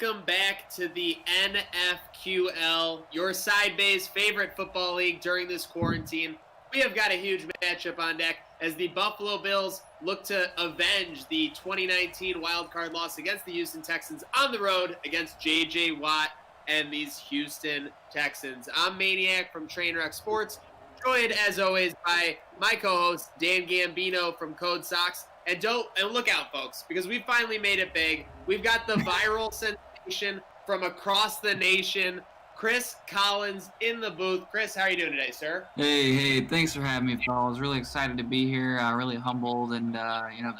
welcome back to the NFQL, your side-based favorite football league during this quarantine. We have got a huge matchup on deck as the Buffalo Bills look to avenge the 2019 wildcard loss against the Houston Texans on the road against J.J. Watt and these Houston Texans. I'm Maniac from Trainwreck Sports, joined as always by my co-host Dan Gambino from Code Sox. And look out, folks, because we finally made it big. We've got the viral sensation from across the nation, Chris Collins, in the booth. Chris, how are you doing today, sir? Hey, thanks for having me, fellas. Really excited to be here. Really humbled and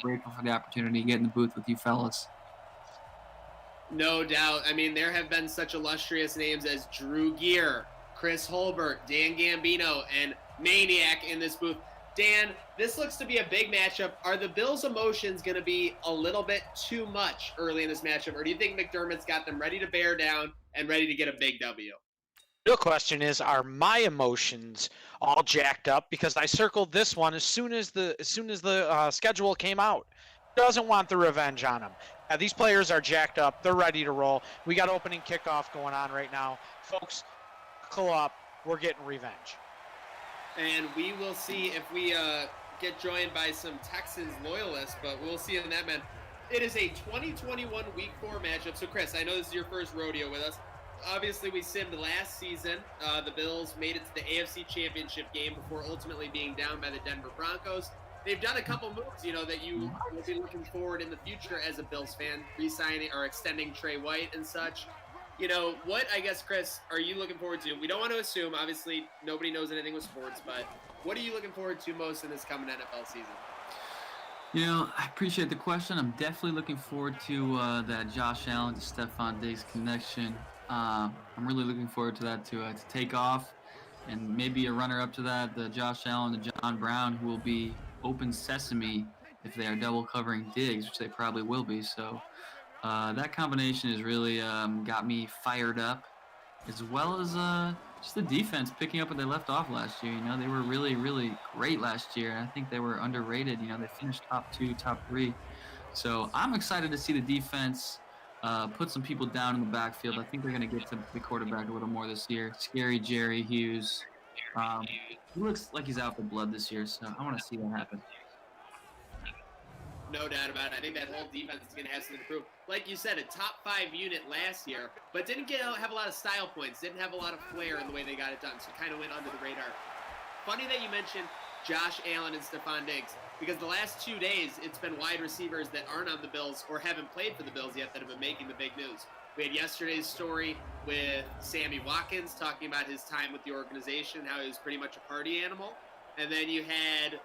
grateful for the opportunity to get in the booth with you fellas. No doubt. I mean, there have been such illustrious names as Drew Gear, Chris Holbert, Dan Gambino, and Maniac in this booth. Dan, this looks to be a big matchup. Are the Bills' emotions going to be a little bit too much early in this matchup, or do you think McDermott's got them ready to bear down and ready to get a big W? The real question is, are my emotions all jacked up? Because I circled this one as soon as the schedule came out. Doesn't want the revenge on them. These players are jacked up. They're ready to roll. We got opening kickoff going on right now. Folks, buckle up. We're getting revenge. And we will see if we get joined by some Texans loyalists, but we'll see in that, man. It is a 2021 Week 4 matchup. So, Chris, I know this is your first rodeo with us. Obviously, we simmed last season. The Bills made it to the AFC Championship game before ultimately being down by the Denver Broncos. They've done a couple moves, that you will be looking forward in the future as a Bills fan, re-signing or extending Trey White and such. What, I guess, Chris, are you looking forward to? We don't want to assume, obviously, nobody knows anything with sports, but what are you looking forward to most in this coming NFL season? I appreciate the question. I'm definitely looking forward to that Josh Allen to Stephon Diggs connection. I'm really looking forward to that to take off, and maybe a runner-up to that, the Josh Allen to John Brown, who will be open sesame if they are double covering Diggs, which they probably will be. So that combination has really got me fired up, as well as just the defense picking up what they left off last year. They were really, really great last year, and I think they were underrated. They finished top 2, top 3. So I'm excited to see the defense put some people down in the backfield. I think they're going to get to the quarterback a little more this year. Scary Jerry Hughes. He looks like he's out for blood this year, so I want to see that happen. No doubt about it. I think that whole defense is going to have something to prove. Like you said, a top 5 unit last year, but didn't have a lot of style points, didn't have a lot of flair in the way they got it done, so kind of went under the radar. Funny that you mentioned Josh Allen and Stephon Diggs, because the last 2 days, it's been wide receivers that aren't on the Bills or haven't played for the Bills yet that have been making the big news. We had yesterday's story with Sammy Watkins talking about his time with the organization, how he was pretty much a party animal. And then you had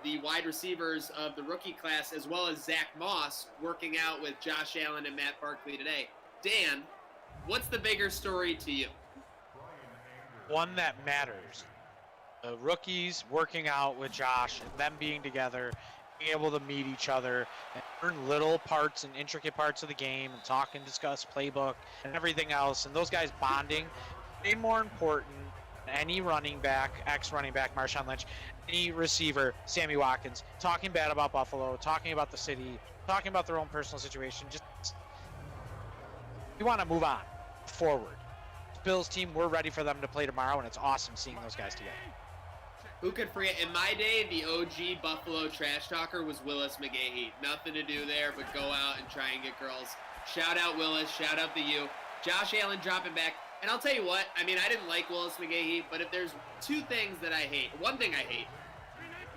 the wide receivers of the rookie class, as well as Zach Moss, working out with Josh Allen and Matt Barkley today. Dan, what's the bigger story to you? One that matters. The rookies working out with Josh and them being together, being able to meet each other and learn little parts and intricate parts of the game and talk and discuss playbook and everything else. And those guys bonding, way more important than any running back, ex-running back, Marshawn Lynch, any receiver, Sammy Watkins, talking bad about Buffalo, talking about the city, talking about their own personal situation. Just, we want to move on, forward. Bills team, we're ready for them to play tomorrow, and it's awesome seeing those guys together. Who could forget? In my day, the OG Buffalo trash talker was Willis McGahee. Nothing to do there but go out and try and get girls. Shout out Willis. Shout out to you. Josh Allen dropping back. And I'll tell you what, I didn't like Willis McGahee, but if there's 2 things that I hate, one thing I hate,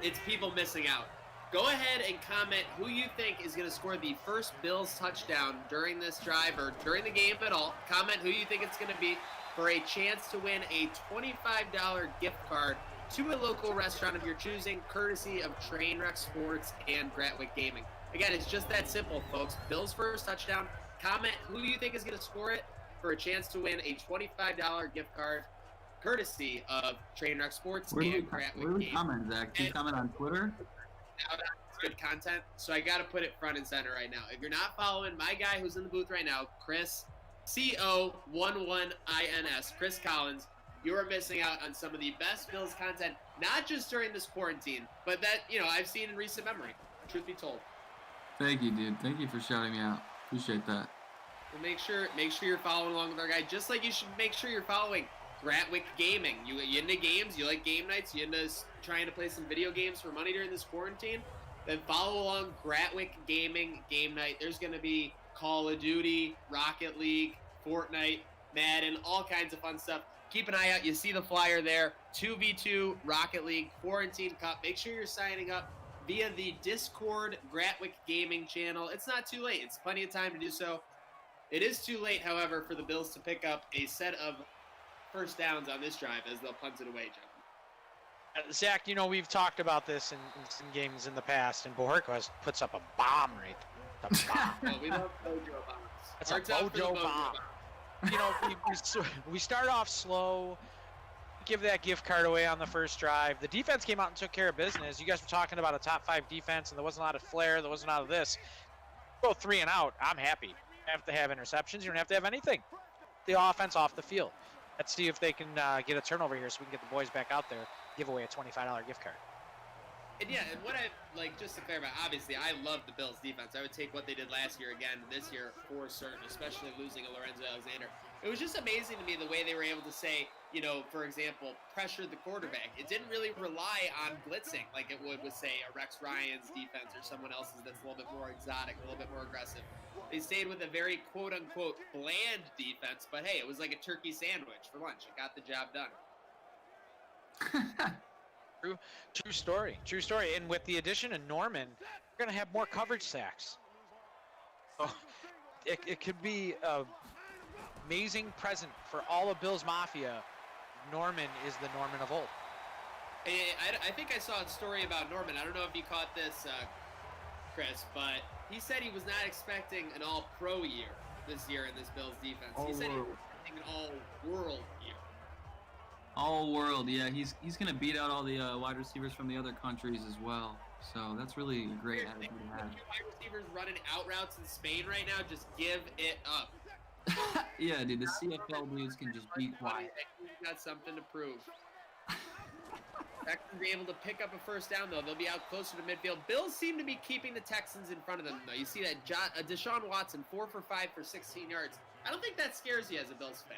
it's people missing out. Go ahead and comment who you think is going to score the first Bills touchdown during this drive or during the game at all. Comment who you think it's going to be for a chance to win a $25 gift card to a local restaurant of your choosing, courtesy of Trainwreck Sports and Gratwick Gaming. Again, it's just that simple, folks. Bills first touchdown. Comment who you think is going to score it for a chance to win a $25 gift card, courtesy of Trainwreck Sports and Gratwick Gaming. Where do we comment, Zach? Can you comment on Twitter? Now that's good content, so I got to put it front and center right now. If you're not following my guy who's in the booth right now, Chris, C-O-1-1-I-N-S, Chris Collins, you are missing out on some of the best Bills content, not just during this quarantine, but that, I've seen in recent memory, truth be told. Thank you, dude. Thank you for shouting me out. Appreciate that. Well, make sure you're following along with our guy, just like you should make sure you're following Gratwick Gaming. You into games? You like game nights? You into trying to play some video games for money during this quarantine? Then follow along Gratwick Gaming game night. There's going to be Call of Duty, Rocket League, Fortnite, Madden, all kinds of fun stuff. Keep an eye out. You see the flyer there. 2v2 Rocket League Quarantine Cup. Make sure you're signing up via the Discord Gratwick Gaming channel. It's not too late. It's plenty of time to do so. It is too late, however, for the Bills to pick up a set of first downs on this drive as they'll punt it away, gentlemen. Zach, you know, we've talked about this in some games in the past, and Bohorquez puts up a bomb right there. A bomb. Oh, we love Bojo bombs. That's a Bojo bomb. You know, we start off slow, give that gift card away on the first drive. The defense came out and took care of business. You guys were talking about a top 5 defense, and there wasn't a lot of flair. There wasn't a lot of this. Go 3 and out. I'm happy. You don't have to have interceptions. You don't have to have anything. The offense off the field. Let's see if they can get a turnover here so we can get the boys back out there, give away a $25 gift card. And yeah, and what I like, just to clarify, obviously I love the Bills defense. I would take what they did last year again this year for certain, especially losing a Lorenzo Alexander. It was just amazing to me the way they were able to say, you know, for example, pressure the quarterback. It didn't really rely on blitzing like it would with, say, a Rex Ryan's defense or someone else's that's a little bit more exotic, a little bit more aggressive. They stayed with a very quote-unquote bland defense, but hey, it was like a turkey sandwich for lunch. It got the job done. True story. And with the addition of Norman, we're going to have more coverage sacks. So it could be an amazing present for all of Bills Mafia. Norman is the Norman of old. I think I saw a story about Norman. I don't know if you caught this, Chris, but he said he was not expecting an all-pro year this year in this Bills defense. He said he was expecting an all-world year. All world, yeah. He's gonna beat out all the wide receivers from the other countries as well. So that's really a great attitude to have. Wide receivers running out routes in Spain right now, just give it up. Yeah, dude. The CFL dudes can just be quiet. He's got something to prove. Texans be able to pick up a first down, though. They'll be out closer to midfield. Bills seem to be keeping the Texans in front of them, though. You see that Deshaun Watson, 4 for 5 for 16 yards. I don't think that scares you as a Bills fan.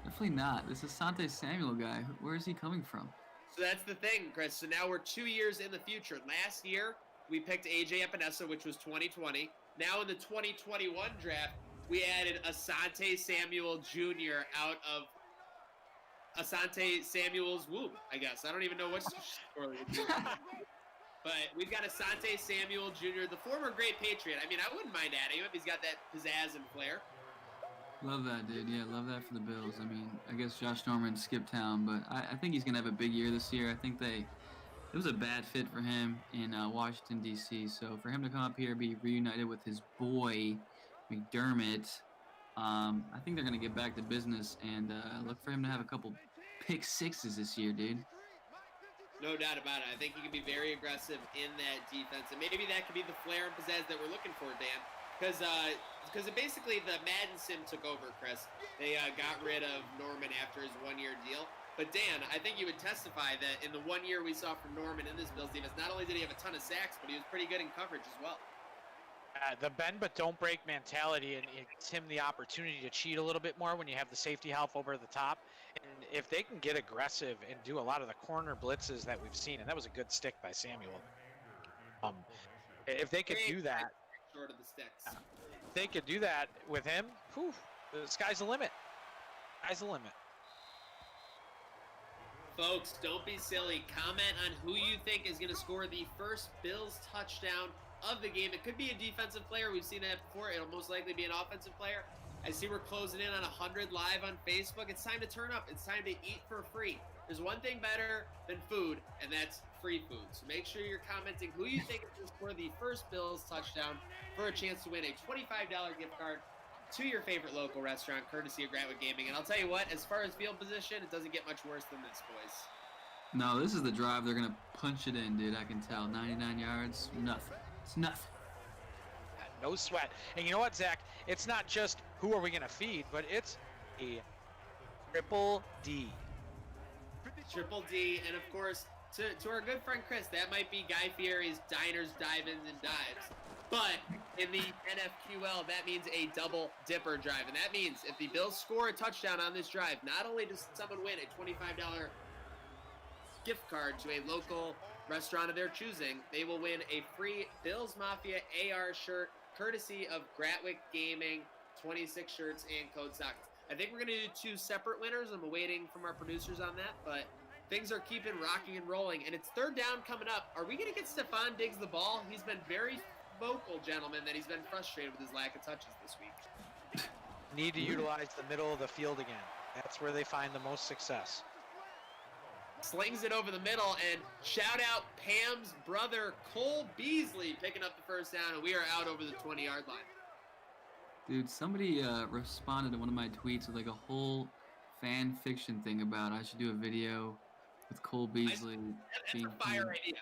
Definitely not. This Asante Samuel guy. Where is he coming from? So that's the thing, Chris. So now we're 2 years in the future. Last year, we picked A.J. Epinesa, which was 2020. Now in the 2021 draft, we added Asante Samuel Jr. out of Asante Samuel's womb, I guess. I don't even know what's but we've got Asante Samuel Jr., the former great Patriot. I mean, I wouldn't mind adding him if he's got that pizzazz and flair. Love that, dude. Yeah, love that for the Bills. I mean, I guess Josh Norman skipped town, but I think he's going to have a big year this year. I think it was a bad fit for him in Washington, D.C., so for him to come up here, be reunited with his boy, McDermott, I think they're going to get back to business and look for him to have a couple pick sixes this year, dude. No doubt about it. I think he can be very aggressive in that defense, and maybe that could be the flair and pizzazz that we're looking for, Dan. Because basically the Madden sim took over, Chris. They got rid of Norman after his 1-year deal. But Dan, I think you would testify that in the 1 year we saw from Norman in this Bills defense, not only did he have a ton of sacks, but he was pretty good in coverage as well. The bend but don't break mentality, and it gives him the opportunity to cheat a little bit more when you have the safety help over the top. And if they can get aggressive and do a lot of the corner blitzes that we've seen, and that was a good stick by Samuel. If they could do that, short of the sticks. If they could do that with him, whew, the sky's the limit. Sky's the limit. Folks, don't be silly. Comment on who you think is going to score the first Bills touchdown of the game. It could be a defensive player. We've seen that before. It'll most likely be an offensive player. I see we're closing in on 100 live on Facebook. It's time to turn up. It's time to eat for free. There's one thing better than food, and that's free food. So make sure you're commenting who you think is going to score the first Bills touchdown for a chance to win a $25 gift card to your favorite local restaurant, courtesy of Gratwick Gaming. And I'll tell you what, as far as field position, it doesn't get much worse than this, boys. No, this is the drive. They're going to punch it in, dude. I can tell. 99 yards, nothing. It's nothing. No sweat. And you know what, Zach? It's not just who are we going to feed, but it's a triple D. Triple D, and of course, to our good friend Chris, that might be Guy Fieri's Diners, Dive-Ins, and Dives. But In the NFQL, that means a double dipper drive. And that means if the Bills score a touchdown on this drive, not only does someone win a $25 gift card to a local restaurant of their choosing, they will win a free Bills Mafia AR shirt courtesy of Gratwick Gaming, 26 shirts and code sockets. I think we're going to do 2 separate winners. I'm awaiting from our producers on that, but things are keeping rocking and rolling, and it's third down coming up. Are we going to get Stephon Diggs the ball? He's been very vocal, gentlemen, that he's been frustrated with his lack of touches this week. Need to utilize the middle of the field again. That's where they find the most success. Slings it over the middle, and shout out Pam's brother, Cole Beasley, picking up the first down, and we are out over the 20-yard line. Dude, somebody responded to one of my tweets with like a whole fan fiction thing about I should do a video with Cole Beasley. That's a fire idea.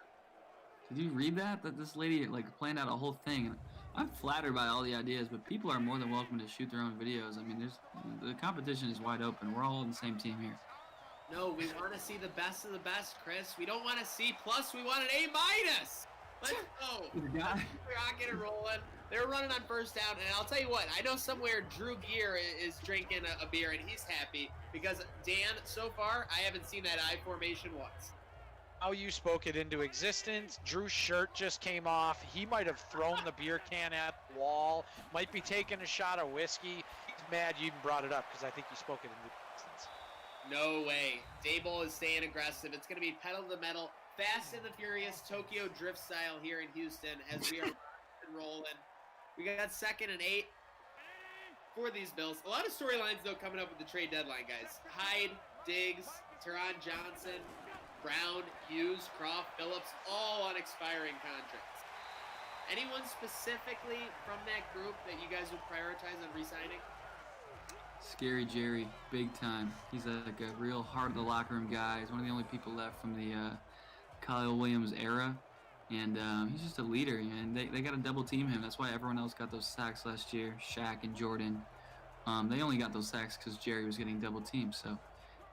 Did you read that? That this lady like planned out a whole thing. And I'm flattered by all the ideas, but people are more than welcome to shoot their own videos. I mean, the competition is wide open. We're all on the same team here. No, we want to see the best of the best, Chris. We don't want a C+, we want an A-. Let's go. Let's rock it and rolling. They're running on first down, and I'll tell you what, I know somewhere Drew Gear is drinking a beer, and he's happy because, Dan, so far, I haven't seen that I formation once. How you spoke it into existence. Drew's shirt just came off. He might have thrown the beer can at the wall, might be taking a shot of whiskey. He's mad you even brought it up because I think you spoke it into existence. No way. Daboll is staying aggressive. It's going to be pedal to the metal, Fast and the Furious, Tokyo Drift style here in Houston as we are rolling. We got 2nd and 8 for these Bills. A lot of storylines, though, coming up with the trade deadline, guys. Hyde, Diggs, Teron Johnson, Brown, Hughes, Croft, Phillips, all on expiring contracts. Anyone specifically from that group that you guys would prioritize on re-signing? Scary Jerry, big time. He's like a real heart of the locker room guy. He's one of the only people left from the Kyle Williams era. And he's just a leader, and they got to double team him. That's why everyone else got those sacks last year, Shaq and Jordan. They only got those sacks because Jerry was getting double teamed. So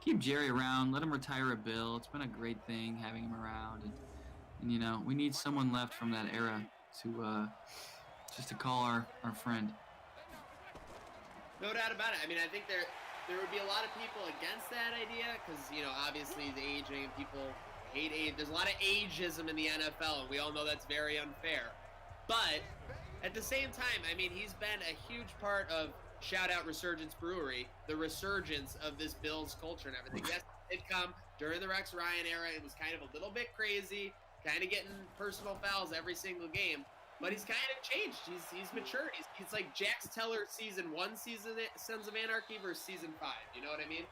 keep Jerry around. Let him retire a Bill. It's been a great thing having him around. And you know, we need someone left from that era to just to call our friend. No doubt about it. I mean, I think there would be a lot of people against that idea because, you know, obviously the aging and people hate age. There's a lot of ageism in the NFL, and we all know that's very unfair. But at the same time, I mean, he's been a huge part of shout out Resurgence Brewery, the resurgence of this Bills culture and everything. Yes, it come during the Rex Ryan era. It was kind of a little bit crazy, kind of getting personal fouls every single game. But he's kind of changed. He's matured. He's like Jax Teller season 1 season Sons of Anarchy versus season 5. You know what I mean?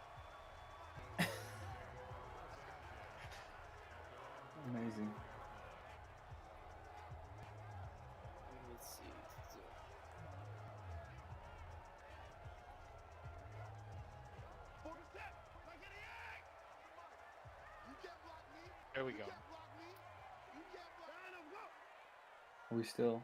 Amazing. Let's see. There we go. Are we still?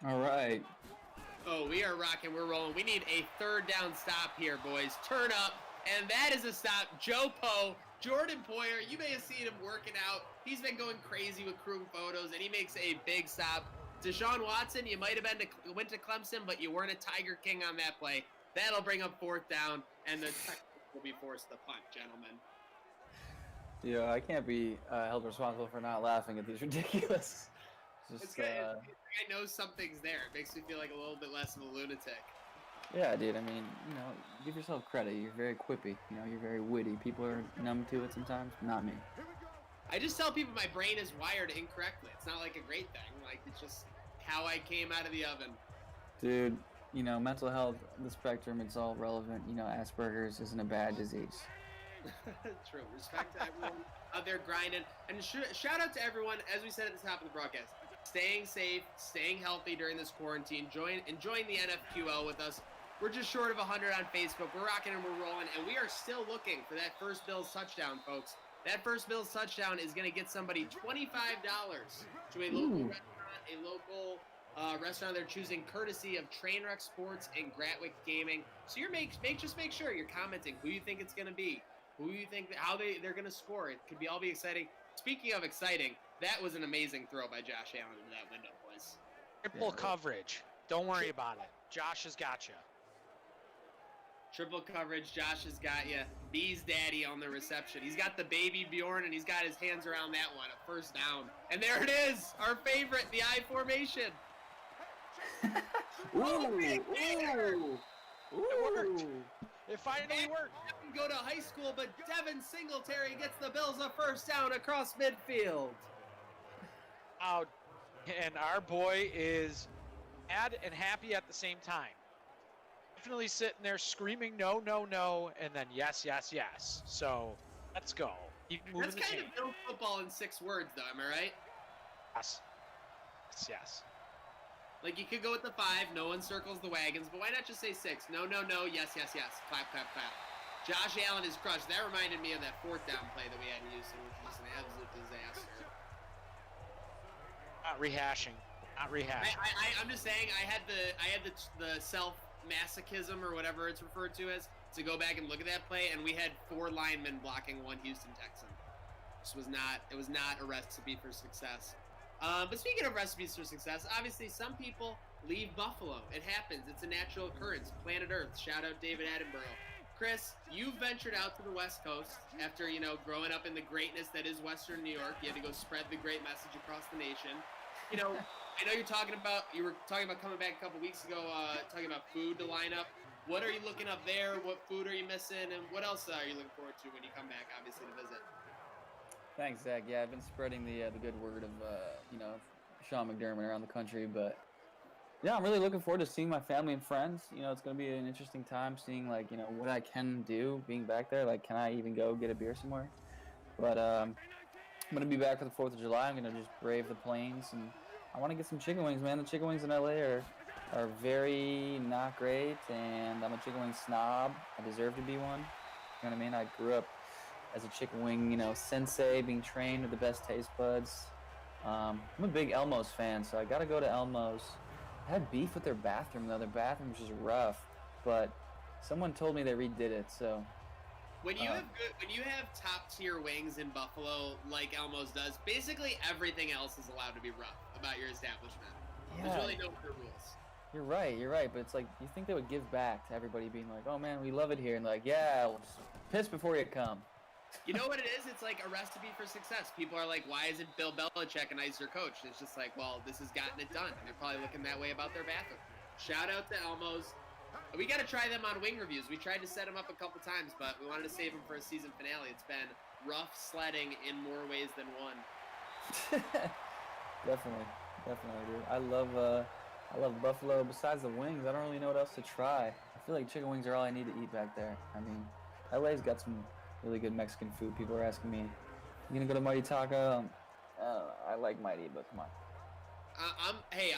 All right. Oh, we are rocking. We're rolling. We need a third down stop here, boys. Turn up. And that is a stop. Joe Poe, Jordan Poyer, you may have seen him working out. He's been going crazy with crew photos, and he makes a big stop. Deshaun Watson, you might have went to Clemson, but you weren't a Tiger King on that play. That'll bring up 4th down, and the Texans will be forced to punt, gentlemen. Yeah, I can't be held responsible for not laughing at these ridiculous. It's good. I know something's there. It makes me feel like a little bit less of a lunatic. Yeah, dude. I mean, give yourself credit. You're very quippy. You're very witty. People are numb to it sometimes, but not me. I just tell people my brain is wired incorrectly. It's not like a great thing. Like, it's just how I came out of the oven. Dude, mental health, the spectrum, it's all relevant. Asperger's isn't a bad disease. True. Respect to everyone out there grinding. And shout out to everyone, as we said at the top of the broadcast, staying safe, staying healthy during this quarantine, enjoying the NFQL with us. We're just short of 100 on Facebook. We're rocking and we're rolling, and we are still looking for that first Bills touchdown, folks. That first Bills touchdown is going to get somebody $25 to a local restaurant they're choosing, courtesy of Trainwreck Sports and Gratwick Gaming. So just make sure you're commenting who you think it's going to be, who you think how they're going to score. It could all be exciting. Speaking of exciting, that was an amazing throw by Josh Allen into that window, boys. Triple coverage. Don't worry about it. Josh has got you. Triple coverage. Josh has got you. B's daddy on the reception. He's got the baby Bjorn, and he's got his hands around that one. A first down. And there it is. Our favorite, the I formation. Ooh. It worked. It finally worked. Didn't go to high school, but Devin Singletary gets the Bills a first down across midfield. Oh, and our boy is mad and happy at the same time. Definitely sitting there screaming no, no, no, and then yes, yes, yes. So let's go. Keep moving That's the kind chain. of Bills football in 6 words, though. Am I right? Yes. Yes. Like, you could go with the 5, no one circles the wagons, but why not just say 6? No, no, no, yes, yes, yes. Clap, clap, clap. Josh Allen is crushed. That reminded me of that 4th down play that we had in Houston, which was an absolute disaster. Not rehashing. Not rehashing. I'm just saying I had the self-masochism or whatever it's referred to as to go back and look at that play, and we had 4 linemen blocking 1 Houston Texan. It was not a recipe for success. But speaking of recipes for success, obviously some people leave Buffalo. It happens. It's a natural occurrence. Planet Earth. Shout out David Attenborough. Chris, you ventured out to the West Coast after, growing up in the greatness that is Western New York. You had to go spread the great message across the nation. I know you were talking about coming back a couple weeks ago, talking about food to line up. What are you looking up there? What food are you missing? And what else are you looking forward to when you come back, obviously, to visit? Thanks, Zach. Yeah, I've been spreading the good word of Sean McDermott around the country, but yeah, I'm really looking forward to seeing my family and friends. It's going to be an interesting time seeing what I can do being back there. Like, can I even go get a beer somewhere? But I'm going to be back for the 4th of July. I'm going to just brave the plains, and I want to get some chicken wings, man. The chicken wings in LA are very not great, and I'm a chicken wing snob. I deserve to be one. You know what I mean? I grew up as a chicken wing, sensei, being trained with the best taste buds. I'm a big Elmo's fan, so I got to go to Elmo's. I had beef with their bathroom, though. Their bathroom was just rough, but someone told me they redid it, so. When you have top tier wings in Buffalo, like Elmo's does, basically everything else is allowed to be rough about your establishment. Yeah. There's really no other rules. You're right, but it's like, you think they would give back to everybody being like, oh man, we love it here, and like, yeah, well, just piss before you come. You know what it is? It's like a recipe for success. People are like, why isn't Bill Belichick a nicer coach? And it's just like, well, this has gotten it done. And they're probably looking that way about their bathroom. Shout out to Elmo's. We got to try them on wing reviews. We tried to set them up a couple times, but we wanted to save them for a season finale. It's been rough sledding in more ways than one. Definitely, dude. I love Buffalo. Besides the wings, I don't really know what else to try. I feel like chicken wings are all I need to eat back there. I mean, LA's got some really good Mexican food. People are asking me, you gonna go to Mighty Taco? I like Mighty, but come on.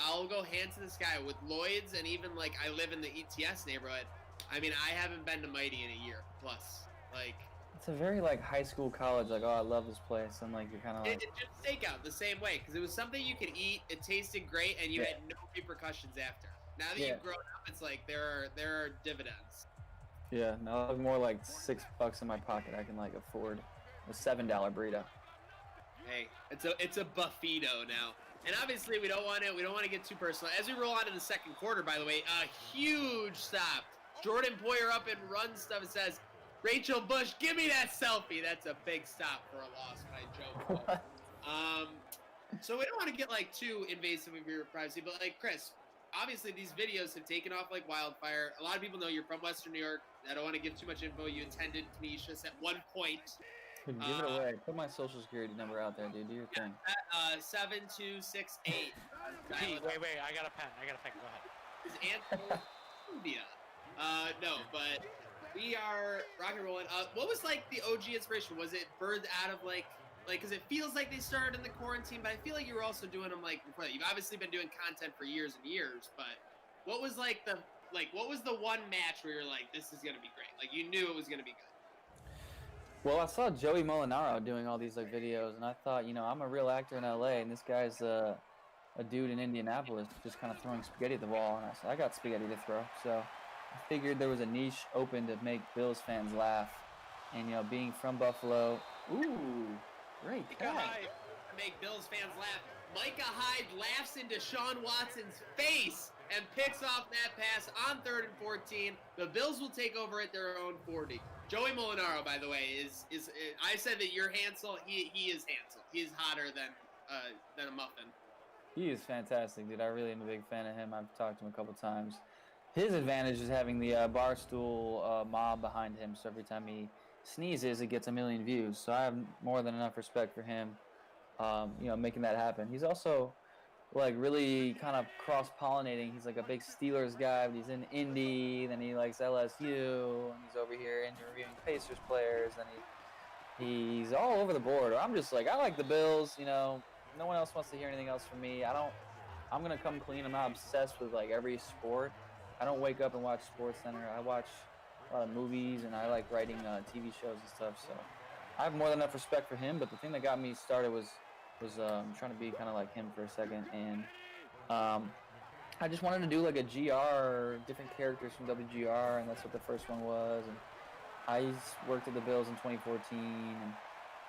I'll go hand to the sky with Lloyd's, and even like I live in the ETS neighborhood. I mean, I haven't been to Mighty in a year plus. Like, it's a very like high school, college. Like, oh, I love this place, and like you're kind of like. It's just takeout the same way because it was something you could eat. It tasted great, and you had no repercussions after. Now that you've grown up, it's like there are dividends. Yeah, now I have more like $6 in my pocket. I can like afford a $7 burrito. Hey, it's a buffito now. And obviously we don't want to get too personal. As we roll on to the second quarter, by the way, a huge stop. Jordan Poyer up and run stuff and says, Rachel Bush, give me that selfie. That's a big stop for a loss by Joe. So we don't want to get like too invasive of your privacy, but like Chris, obviously these videos have taken off like wildfire. A lot of people know you're from Western New York. I don't want to give too much info. You attended Canisius at one point. Dude, give it away. Put my social security number out there, dude. Do your thing. 7268. Wait, I got a pen. Go ahead. Is Anthony Columbia. No, but we are rock and rolling. What was like the OG inspiration? Was it birthed out of like, because it feels like they started in the quarantine, but I feel like you were also doing them like before that. You've obviously been doing content for years and years, but what was what was the one match where you're like, this is gonna be great? Like you knew it was gonna be good. Well, I saw Joey Molinaro doing all these like videos, and I thought, I'm a real actor in LA, and this guy's a dude in Indianapolis just kind of throwing spaghetti at the wall, and I said, I got spaghetti to throw. So I figured there was a niche open to make Bills fans laugh, and being from Buffalo, great Micah Hyde to make Bills fans laugh. Micah Hyde laughs into Sean Watson's face and picks off that pass on 3rd and 14. The Bills will take over at their own 40. Joey Molinaro, by the way, is I said that you're Hansel. He is Hansel. He's hotter than a muffin. He is fantastic, dude. I really am a big fan of him. I've talked to him a couple times. His advantage is having the Barstool mob behind him, so every time he sneezes, it gets a million views. So I have more than enough respect for him, making that happen. He's also like really kind of cross-pollinating. He's like a big Steelers guy, but he's in Indy, then he likes LSU, and he's over here interviewing Pacers players, and he's all over the board. I'm just like, I like the Bills, no one else wants to hear anything else from me. I'm going to come clean. I'm not obsessed with like every sport. I don't wake up and watch SportsCenter. I watch a lot of movies, and I like writing TV shows and stuff, so I have more than enough respect for him, but the thing that got me started was trying to be kind of like him for a second, and I just wanted to do like a GR, different characters from WGR, and that's what the first one was. And I worked at the Bills in 2014, and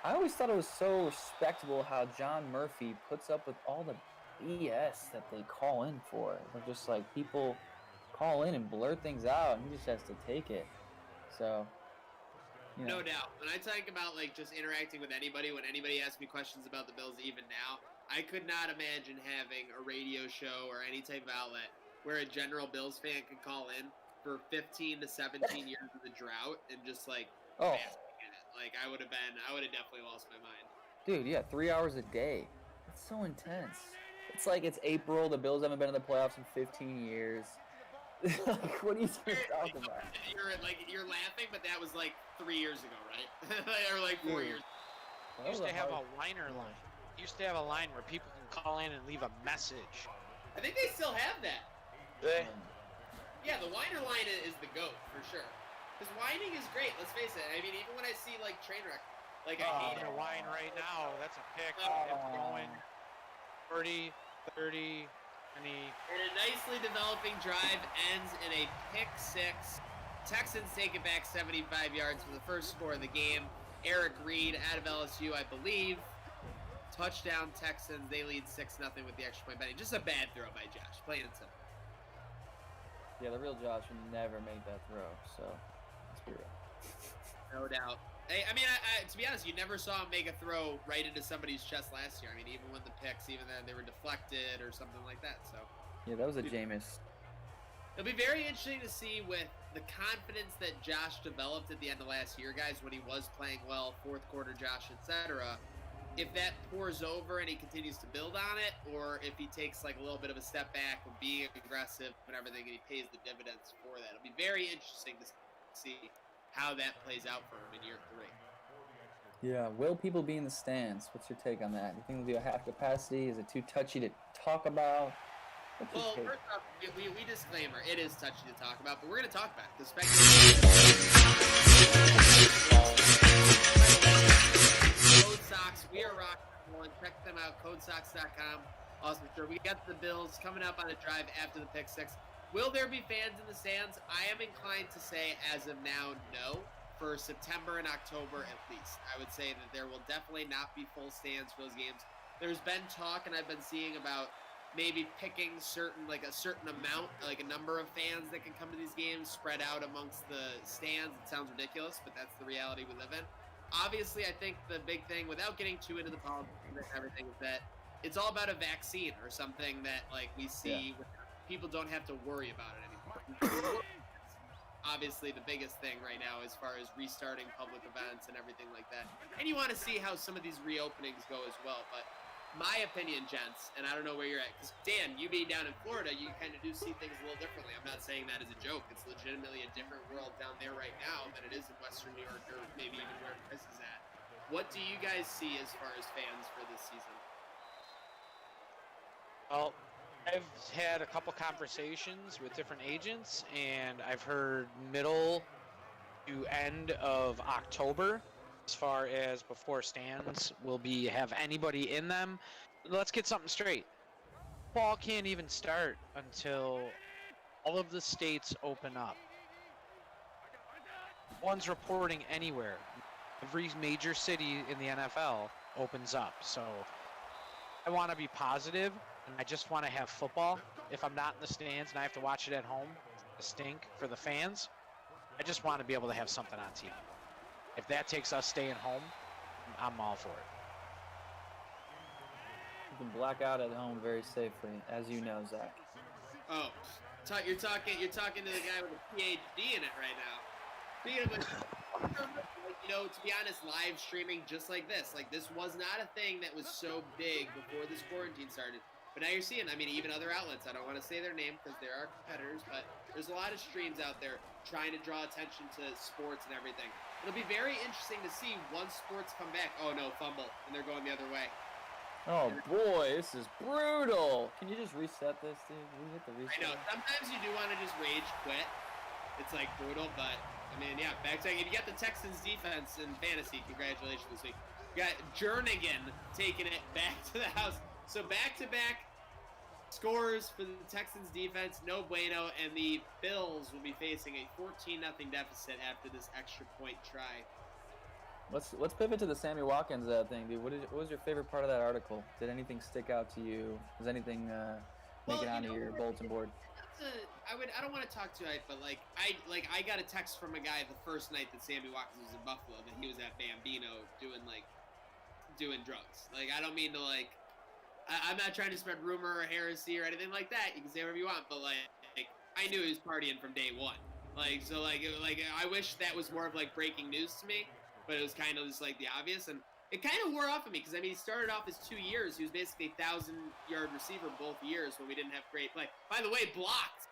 I always thought it was so respectable how John Murphy puts up with all the BS that they call in for. They're just like, people call in and blurt things out, and he just has to take it. So, No doubt. When I talk about like just interacting with anybody, when anybody asks me questions about the Bills, even now, I could not imagine having a radio show or any type of outlet where a general Bills fan could call in for 15 to 17 years of the drought and just like basking in it. Like I would have definitely lost my mind. Dude, yeah, 3 hours a day. That's so intense. It's like it's April. The Bills haven't been in the playoffs in 15 years. Like, what are you talking about? You're laughing, but that was like 3 years ago, right? Or like 4 years. You used to have a whiner line. You used to have a line where people can call in and leave a message. I think they still have that. Yeah, the whiner line is the GOAT for sure. Because whining is great. Let's face it. I mean, even when I see like Trainwreck, like I hate a whine right now. That's a pick. It's going 30, 30. And a nicely developing drive ends in a pick six. Texans take it back 75 yards for the first score of the game. Eric Reed out of LSU, I believe. Touchdown Texans. They lead 6-0 with the extra point betting. Just a bad throw by Josh. Plain and simple. Yeah, the real Josh would never make that throw. So let's be real. No doubt. Hey, I mean, to be honest, you never saw him make a throw right into somebody's chest last year. I mean, even with the picks, even then they were deflected or something like that. So yeah, that was a Jameis. It'll be very interesting to see with the confidence that Josh developed at the end of last year, guys, when he was playing well, fourth quarter Josh, etc. If that pours over and he continues to build on it, or if he takes like a little bit of a step back of being aggressive and everything, and he pays the dividends for that. It'll be very interesting to see how that plays out for him in year 3. Yeah, will people be in the stands? What's your take on that? Do you think they'll do a half capacity? Is it too touchy to talk about? Well, first off, we disclaimer, it is touchy to talk about, but we're going to talk about it. Code Sox, we are rocking and rolling. Check them out, codesox.com. Also, sure, we got the Bills coming up on a drive after the pick six. Will there be fans in the stands? I am inclined to say, as of now, no. For September and October at least. I would say that there will definitely not be full stands for those games. There's been talk, and I've been seeing about maybe picking a certain amount, like a number of fans that can come to these games spread out amongst the stands. It sounds ridiculous, but that's the reality we live in. Obviously, I think the big thing, without getting too into the politics and everything, is that it's all about a vaccine or something that like we see with people don't have to worry about it anymore. Obviously the biggest thing right now as far as restarting public events and everything like that. And you want to see how some of these reopenings go as well. But my opinion, gents, and I don't know where you're at, because Dan, you being down in Florida, you kind of do see things a little differently. I'm not saying that as a joke. It's legitimately a different world down there right now than it is in Western New York or maybe even where Chris is at. What do you guys see as far as fans for this season? Well, I've had a couple conversations with different agents, and I've heard middle to end of October as far as before stands will have anybody in them. Let's get something straight. Ball can't even start until all of the states open up. One's reporting anywhere. Every major city in the NFL opens up. So I want to be positive. And I just want to have football. If I'm not in the stands and I have to watch it at home, a stink for the fans, I just want to be able to have something on TV. If that takes us staying home, I'm all for it. You can black out at home very safely, as you know, Zach. Oh, you're talking to the guy with a PhD in it right now. Speaking of which, to be honest, live streaming just like this was not a thing that was so big before this quarantine started. But now you're seeing, even other outlets, I don't want to say their name because there are competitors, but there's a lot of streams out there trying to draw attention to sports and everything. It'll be very interesting to see once sports come back. Oh no, fumble, and they're going the other way. Oh boy, this is brutal. Can you just reset this, dude? Can we hit the reset? I know, sometimes you do want to just rage quit. It's brutal, but back to if you got the Texans defense in fantasy, congratulations this week. You got Jernigan taking it back to the house. So back-to-back scores for the Texans defense, no bueno, and the Bills will be facing a 14-0 deficit after this extra point try. Let's pivot to the Sammy Watkins thing, dude. What was your favorite part of that article? Did anything stick out to you? Was anything make it onto your bulletin board? I don't want to talk too hype, but I got a text from a guy the first night that Sammy Watkins was in Buffalo that he was at Bambino doing drugs. I don't mean to I'm not trying to spread rumor or heresy or anything like that. You can say whatever you want, but I knew he was partying from day one. I wish that was more of breaking news to me, but it was kind of just the obvious, and it kind of wore off of me because he started off his 2 years. He was basically a 1,000-yard receiver both years when we didn't have great play. By the way, blocked.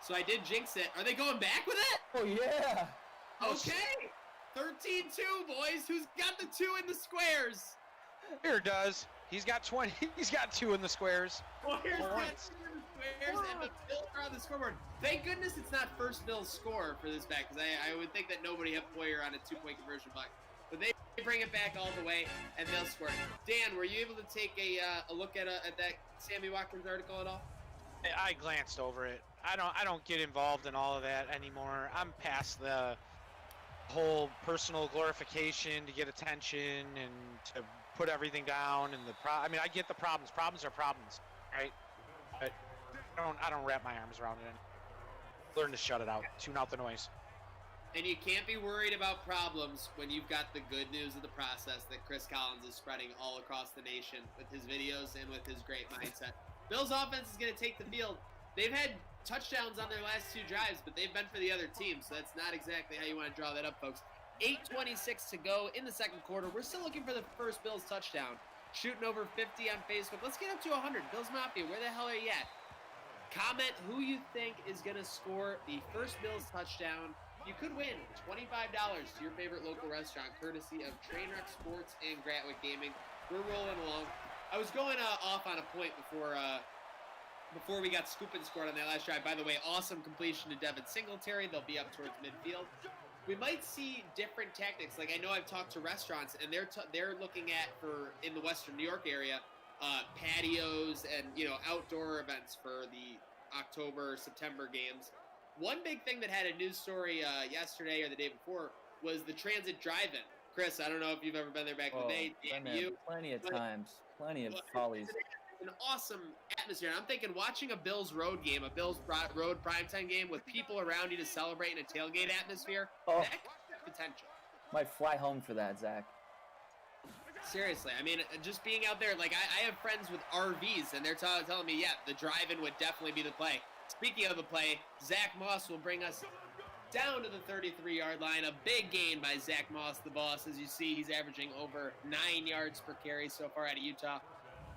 So I did jinx it. Are they going back with it? Oh yeah. Okay. 13-2, boys. Who's got the 2 in the squares? Here does. He's got 20. He's got 2 in the squares. Well, here's got 2 in the squares, and the Bills are on the scoreboard. Thank goodness it's not first Bills score for this back, because I would think that nobody had Poyer on a 2-point conversion block. But they bring it back all the way, and they'll score. Dan, were you able to take a look at that Sammy Watkins article at all? I glanced over it. I don't get involved in all of that anymore. I'm past the whole personal glorification to get attention and to put everything down and I get the problems. Problems are problems, right? But I don't wrap my arms around it anymore. Learn to shut it out. Tune out the noise. And you can't be worried about problems when you've got the good news of the process that Chris Collins is spreading all across the nation with his videos and with his great mindset. Bills offense is going to take the field. They've had touchdowns on their last 2 drives, but they've been for the other team, so that's not exactly how you want to draw that up, folks. 8:26 to go in the second quarter. We're still looking for the first Bills touchdown. Shooting over 50 on Facebook. Let's get up to 100. Bills Mafia, where the hell are you at? Comment who you think is going to score the first Bills touchdown. You could win $25 to your favorite local restaurant, courtesy of Trainwreck Sports and Gratwick Gaming. We're rolling along. I was going off on a point before we got scoop and scored on that last drive. By the way, awesome completion to Devin Singletary. They'll be up towards midfield. We might see different tactics. I know I've talked to restaurants, and they're looking at, in the Western New York area, patios and outdoor events for the October, September games. One big thing that had a news story yesterday or the day before was the transit drive-in. Chris, I don't know if you've ever been there back in the day. Plenty of times. Plenty of follies. An awesome atmosphere. And I'm thinking watching a Bills road game, a Bills road primetime game with people around you to celebrate in a tailgate atmosphere, that could have potential. Might fly home for that, Zach. Seriously, I mean, just being out there, like, I have friends with RVs, and they're telling me, yeah, the drive-in would definitely be the play. Speaking of the play, Zach Moss will bring us down to the 33-yard line. A big gain by Zach Moss, the boss. As you see, he's averaging over 9 yards per carry so far out of Utah.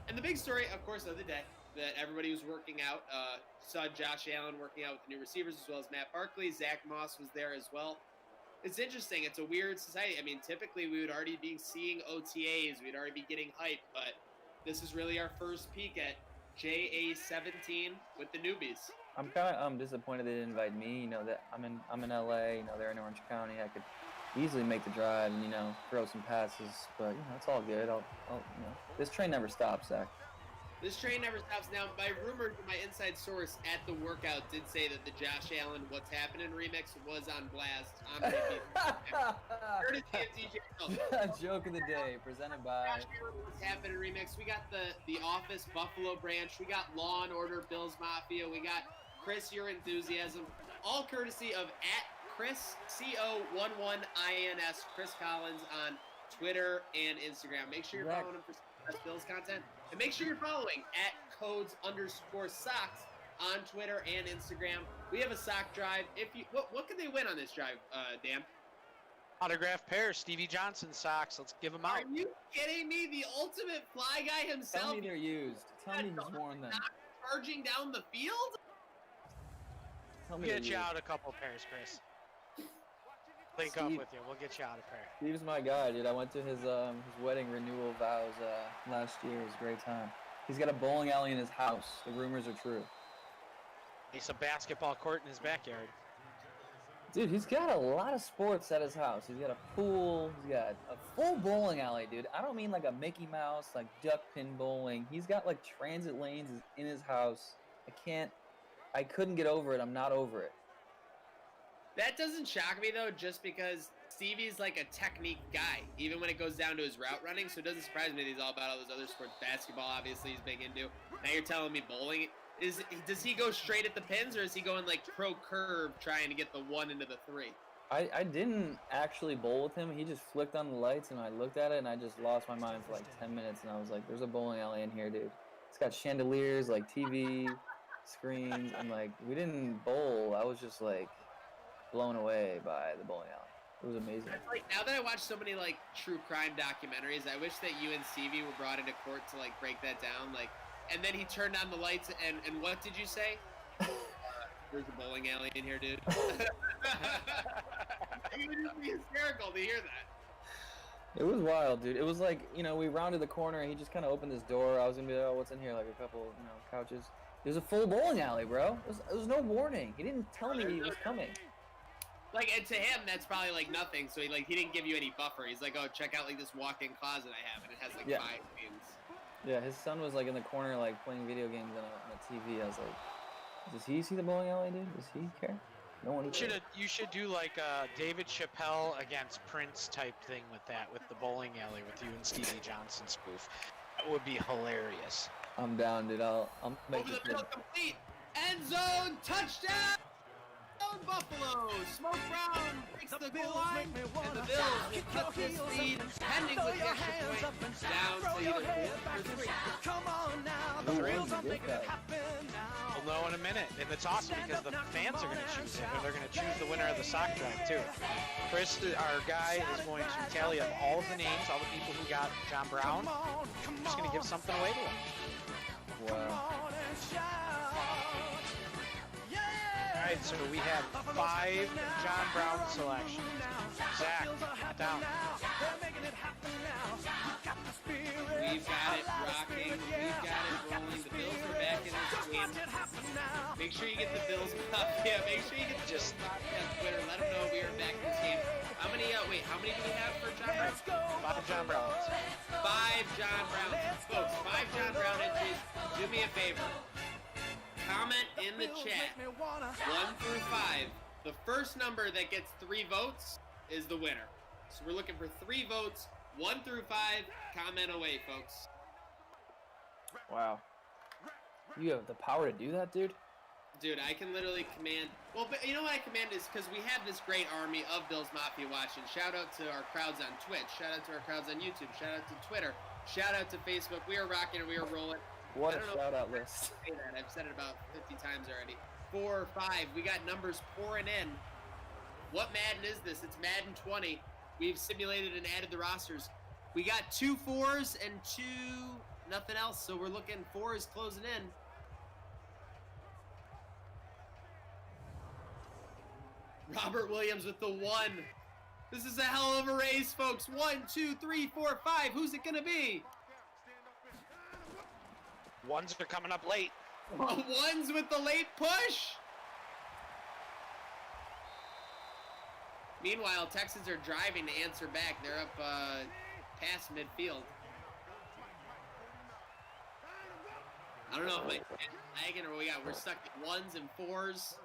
And the big story, of course, of the day, that everybody was working out. Saw Josh Allen working out with the new receivers as well as Matt Barkley. Zach Moss was there as well. It's interesting. It's a weird society. I mean, typically we would already be seeing OTAs. We'd already be getting hype, but this is really our first peek at JA17 with the newbies. I'm kind of disappointed they didn't invite me. You know that I'm in LA. You know they're in Orange County. I could easily make the drive and throw some passes, but it's all good. I'll this train never stops, Zach. This train never stops. Now, my rumor, my inside source at the workout did say that the Josh Allen "What's Happening" remix was on blast on repeat. Courtesy of DJ Joke of the day, presented by Josh Allen "What's Happening" remix. We got the Office Buffalo branch. We got Law and Order Bills Mafia. We got Chris Your Enthusiasm. All courtesy of @Chris CO11INS Chris Collins on Twitter and Instagram. Make sure you're following him for some Bills content. And make sure you're following @codes_socks on Twitter and Instagram. We have a sock drive. What can they win on this drive, Dan? Autographed pair, Stevie Johnson socks. Let's give them out. Are you kidding me? The ultimate fly guy himself. Tell me they're used. Tell me he's worn them. Not charging down the field? Tell me We'll they're get you used. out a couple pairs, Chris. Link up with you. We'll get you out a pair. Steve's my guy, dude. I went to his wedding renewal vows last year. It was a great time. He's got a bowling alley in his house. The rumors are true. He's a basketball court in his backyard. Dude, he's got a lot of sports at his house. He's got a pool. He's got a full bowling alley, dude. I don't mean like a Mickey Mouse, like duck pin bowling. He's got like transit lanes in his house. I couldn't get over it. I'm not over it. That doesn't shock me, though, just because Stevie's like a technique guy, even when it goes down to his route running, so it doesn't surprise me that he's all about all those other sports. Basketball, obviously, he's big into. Now you're telling me bowling. Does he go straight at the pins, or is he going like pro curve trying to get the 1 into the 3? I didn't actually bowl with him. He just flicked on the lights, and I looked at it, and I just lost my mind for like 10 minutes, and I was like, there's a bowling alley in here, dude. It's got chandeliers, like TV screens, and like, we didn't bowl. I was just like blown away by the bowling alley. It was amazing. Like, now that I watch so many like true crime documentaries, I wish that you and Stevie were brought into court to like break that down. Like, and then he turned on the lights, and what did you say? There's a bowling alley in here, dude. It would just be hysterical to hear that. It was wild, dude. It was like, we rounded the corner, and he just kind of opened this door. I was going to be like, oh, what's in here? Like a couple, couches. It was a full bowling alley, bro. It was no warning. He didn't tell me he was coming. Like, and to him, that's probably like nothing. So he didn't give you any buffer. He's like, oh, check out like this walk-in closet I have, and it has like 5 games. Yeah, his son was like in the corner, like playing video games on a TV. I was like, does he see the bowling alley, dude? Does he care? No one cares. You should do like a David Chappelle against Prince type thing with the bowling alley with you and Stevie Johnson spoof. That would be hilarious. I'm down, dude. I'll make Over it. the middle, complete end zone touchdown. Buffalo, Smoke Brown breaks the goal line, and the Bills will cut this lead, pending with the extra point, down to either 4 or 3. We'll know in a minute, and it's awesome because the fans are going to choose it, and they're going to choose the winner of the sock drive too. Chris, our guy, is going to tally up all of the names, all the people who got John Brown. I'm just going to give something away to them. Wow. All right, so we have 5 John Brown selections. Zach, down. We've got it rocking. We've got it rolling. The Bills are back in this game. Make sure you get the Bills Mafia. Make sure you get the Bills Mafia on Twitter. Let them know we are back in this game. How many do we have for John Brown? 5 John Browns. 5 John Browns. Folks, 5 John Brown entries. Do me a favor. Comment in the chat 1 through 5. The first number that gets 3 votes is the winner. So we're looking for 3 votes, 1 through 5. Comment away, folks. Wow. You have the power to do that, dude? Dude, I can literally command. Well, but you know what I command is because we have this great army of Bills Mafia watching. Shout out to our crowds on Twitch. Shout out to our crowds on YouTube. Shout out to Twitter. Shout out to Facebook. We are rocking and we are rolling. What I a don't know shout out if I list. say that. I've said it about 50 times already. 4 or 5. We got numbers pouring in. What Madden is this? It's Madden 20. We've simulated and added the rosters. We got 2 4s and 2 nothing else. So we're looking 4 is closing in. Robert Williams with the 1. This is a hell of a race, folks. 1, 2, 3, 4, 5. Who's it gonna be? Ones are coming up late. Ones with the late push. Meanwhile, Texans are driving to answer back. They're up past midfield. I don't know if my lagging or we're stuck at 1s and 4s.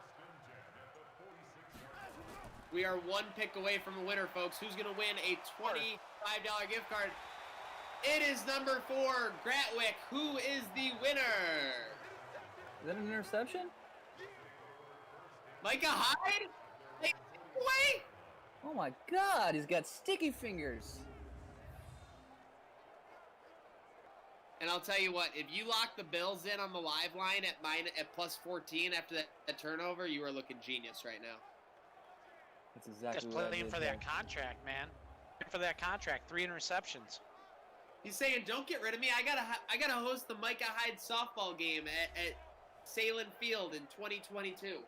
We are 1 pick away from a winner, folks. Who's going to win a $25 gift card? It is number 4, Gratwick. Who is the winner? Is that an interception? Micah Hyde? Take it away? Oh my God, he's got sticky fingers. And I'll tell you what, if you lock the Bills in on the live line at plus 14 after that turnover, you are looking genius right now. That's exactly Just what I playing did for there. that contract, man. Playing for that contract. 3 interceptions. He's saying, "Don't get rid of me. I gotta host the Micah Hyde softball game at Salem Field in 2022."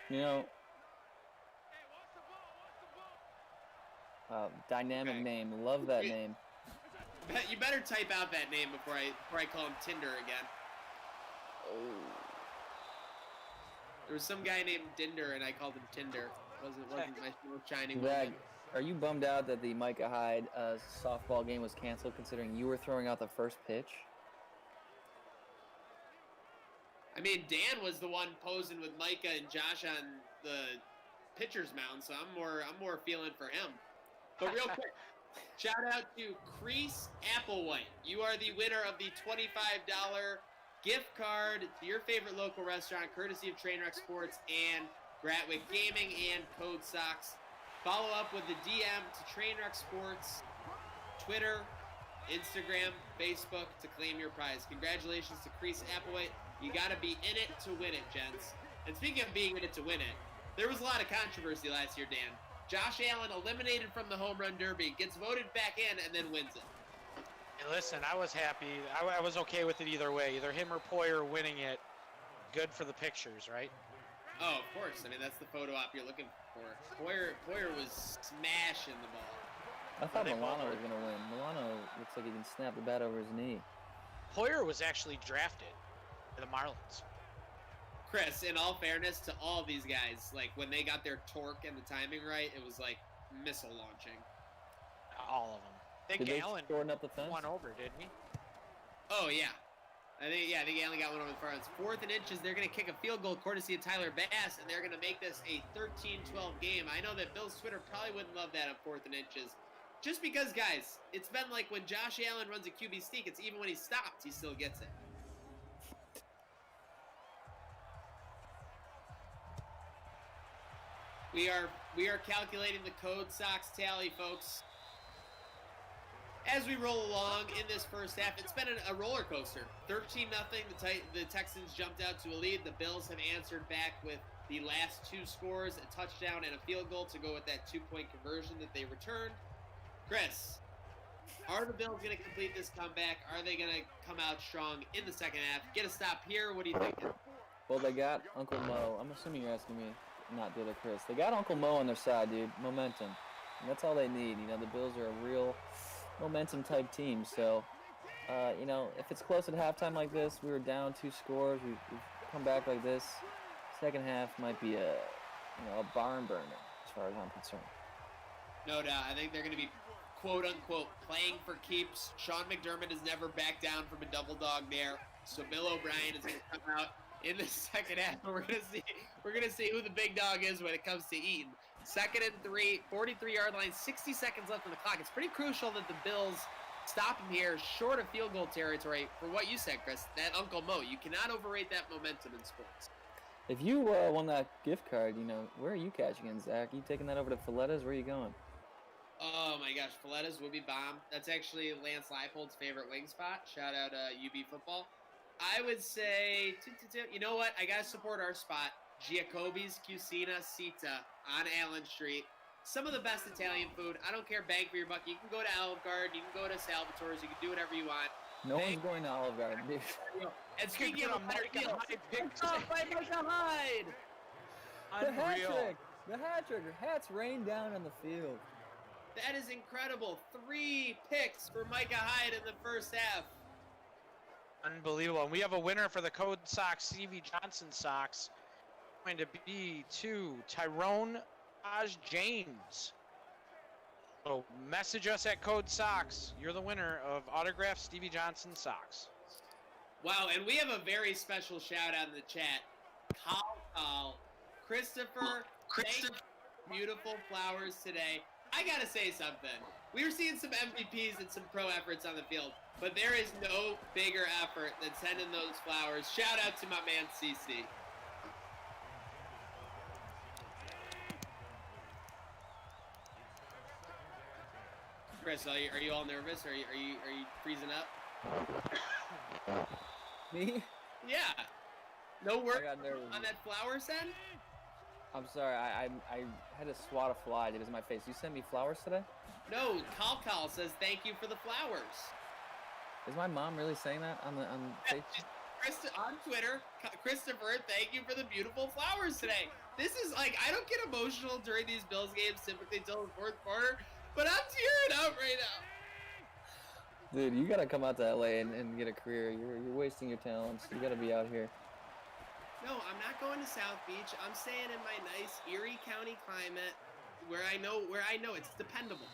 You know, dynamic Okay. name. Love that name. You better type out that name before I call him Tinder again. Oh. There was some guy named Dinder, and I called him Tinder. Wasn't my most shining Zach, moment. are you bummed out that the Micah Hyde softball game was canceled, considering you were throwing out the first pitch? I mean, Dan was the one posing with Micah and Josh on the pitcher's mound, so I'm more feeling for him. But real quick, shout out to Crease Applewhite. You are the winner of the $25 gift card to your favorite local restaurant, courtesy of Trainwreck Sports and Gratwick Gaming and Code Sox. Follow up with the DM to Trainwreck Sports, Twitter, Instagram, Facebook to claim your prize. Congratulations to Crease Applewhite. You got to be in it to win it, gents. And speaking of being in it to win it, there was a lot of controversy last year, Dan. Josh Allen eliminated from the home run derby, gets voted back in, and then wins it. Hey, listen, I was happy. I was okay with it either way. Either him or Poyer winning it. Good for the pictures, right? Oh, of course. I mean, that's the photo op you're looking for. Poyer was smashing the ball. I thought They Milano both was going to win. Milano looks like he can snap the bat over his knee. Poyer was actually drafted by the Marlins. Chris, in all fairness to all these guys, like when they got their torque and the timing right, it was like missile launching. All of them. I Did think they Allen shorten up the fence? won over, didn't he? Oh, yeah. I think Allen got one over the far end. 4th and inches, they're going to kick a field goal courtesy of Tyler Bass, and they're going to make this a 13-12 game. I know that Bill's Twitter probably wouldn't love that on 4th and inches. Just because, guys, it's been like when Josh Allen runs a QB sneak, it's even when he stops, he still gets it. We are calculating the Code Sox tally, folks. As we roll along in this first half, it's been a roller coaster. 13-0, the Texans jumped out to a lead. The Bills have answered back with the last 2 scores, a touchdown and a field goal to go with that 2-point conversion that they returned. Chris, are the Bills going to complete this comeback? Are they going to come out strong in the second half? Get a stop here. What do you think? Well, they got Uncle Mo. I'm assuming you're asking me, not the other Chris. They got Uncle Mo on their side, dude. Momentum. And that's all they need. You know, the Bills are a real momentum-type team. So, you know, if it's close at halftime like this, we were down 2 scores. We've come back like this. Second half might be a barn burner as far as I'm concerned. No doubt. I think they're going to be, quote-unquote, playing for keeps. Sean McDermott has never backed down from a double dog dare. So Bill O'Brien is going to come out in the second half. We're going to see who the big dog is when it comes to eating. 2nd and 3, 43-yard line, 60 seconds left on the clock. It's pretty crucial that the Bills stop him here short of field goal territory for what you said, Chris, that Uncle Mo. You cannot overrate that momentum in sports. If you won that gift card, where are you cashing in, Zach? You taking that over to Filetta's? Where are you going? Oh my gosh, Filetta's would be bomb. That's actually Lance Leipold's favorite wing spot. Shout out UB football. I would say, you know what? I gotta support our spot, Giacobbi's Cucina Sita on Allen Street. Some of the best Italian food. I don't care, bang for your buck. You can go to Olive Garden, you can go to Salvatore's, you can do whatever you want. No one's going to Olive Garden, dude. And speaking of Micah Hyde pick by Micah Hyde. The hat Unreal. trick! The hat trick! Hats rain down on the field. That is incredible. 3 picks for Micah Hyde in the first half. Unbelievable. And we have a winner for the Code Sox, Stevie Johnson Sox. Going to be to Tyrone James. So message us at Code Sox. You're the winner of autographed Stevie Johnson Sox. Wow, and we have a very special shout out in the chat. Call. Christopher, thank you for beautiful flowers today. I gotta say something. We were seeing some MVPs and some pro efforts on the field, but there is no bigger effort than sending those flowers. Shout out to my man CC. Chris, are you all nervous? Are you freezing up? Me? Yeah. No I work got nervous. on that flower send? I'm sorry, I had to swat a fly that was in my face. You sent me flowers today? No, Call says thank you for the flowers. Is my mom really saying that on Facebook? On Twitter, Christopher, thank you for the beautiful flowers today. This is like, I don't get emotional during these Bills games typically till the fourth quarter, but I'm tearing up right now. Dude, you gotta come out to LA and get a career. You're wasting your talents. You gotta be out here. No, I'm not going to South Beach. I'm staying in my nice Erie County climate where I know it's dependable.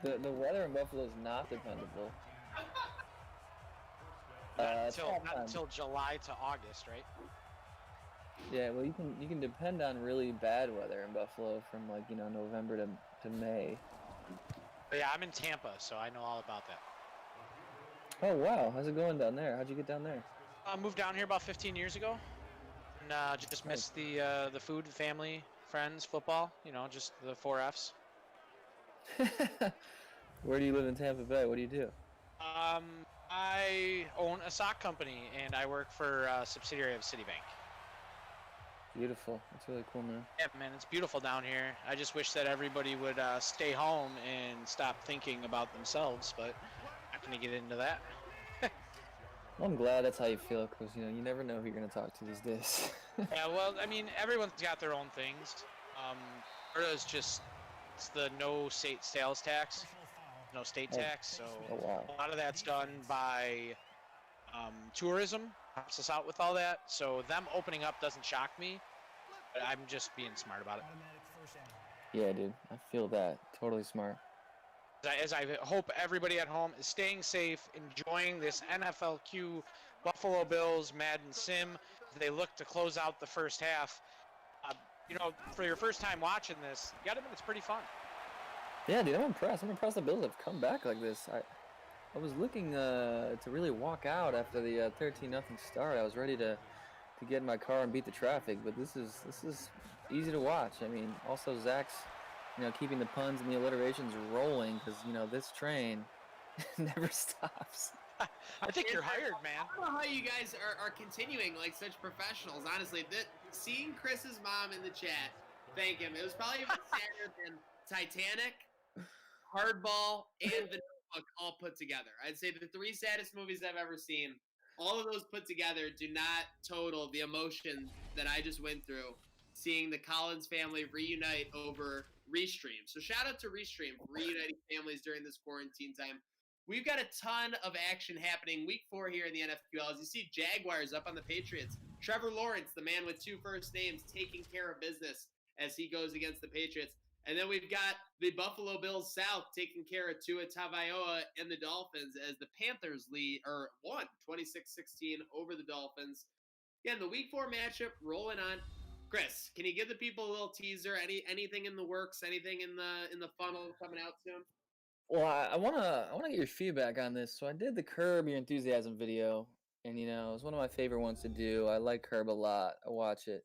The weather in Buffalo is not dependable. Not until July to August, right? Yeah, well, you can depend on really bad weather in Buffalo from November to May. But yeah, I'm in Tampa, so I know all about that. Oh wow, how's it going down there? How'd you get down there? I moved down here about 15 years ago, and just missed the food, family, friends, football. Just the 4 Fs. Where do you live in Tampa Bay? What do you do? I own a sock company, and I work for a subsidiary of Citibank. Beautiful. That's really cool, man. Yeah, man, it's beautiful down here. I just wish that everybody would stay home and stop thinking about themselves, but I'm not going to get into that. Well, I'm glad that's how you feel, because, you never know who you're going to talk to these days. Yeah, well, I mean, everyone's got their own things. Florida's just, it's the no state sales tax, no state tax, so Oh, wow. a lot of that's done by tourism, helps us out with all that, so them opening up doesn't shock me, but I'm just being smart about it. Yeah, dude. I feel that. Totally smart. As I hope everybody at home is staying safe, enjoying this NFLQ Buffalo Bills Madden Sim as they look to close out the first half. For your first time watching this, you gotta admit it's pretty fun. Yeah, dude, I'm impressed. I'm impressed the Bills have come back like this. I was looking to really walk out after the 13-0 start. I was ready to get in my car and beat the traffic, but this is easy to watch. I mean, also Zach's keeping the puns and the alliterations rolling, because this train never stops. I think you're hired, man. I don't know how you guys are continuing like such professionals. Honestly, seeing Chris's mom in the chat, thank him. It was probably even sadder than Titanic, Hardball, and The Notebook all put together. I'd say the 3 saddest movies I've ever seen, all of those put together do not total the emotion that I just went through seeing the Collins family reunite over Restream. So shout out to Restream for reuniting families during this quarantine time. We've got a ton of action happening week 4 here in the NFQL. As you see, Jaguars up on the Patriots. Trevor Lawrence, the man with 2 first names, taking care of business as he goes against the Patriots. And then we've got the Buffalo Bills South taking care of Tua Tagovailoa and the Dolphins as the Panthers won 26-16 over the Dolphins. Again, the week 4 matchup rolling on. Chris, can you give the people a little teaser? Anything in the works? Anything in the funnel coming out soon? Well, I wanna get your feedback on this. So I did the Curb Your Enthusiasm video, and it's one of my favorite ones to do. I like Curb a lot. I watch it,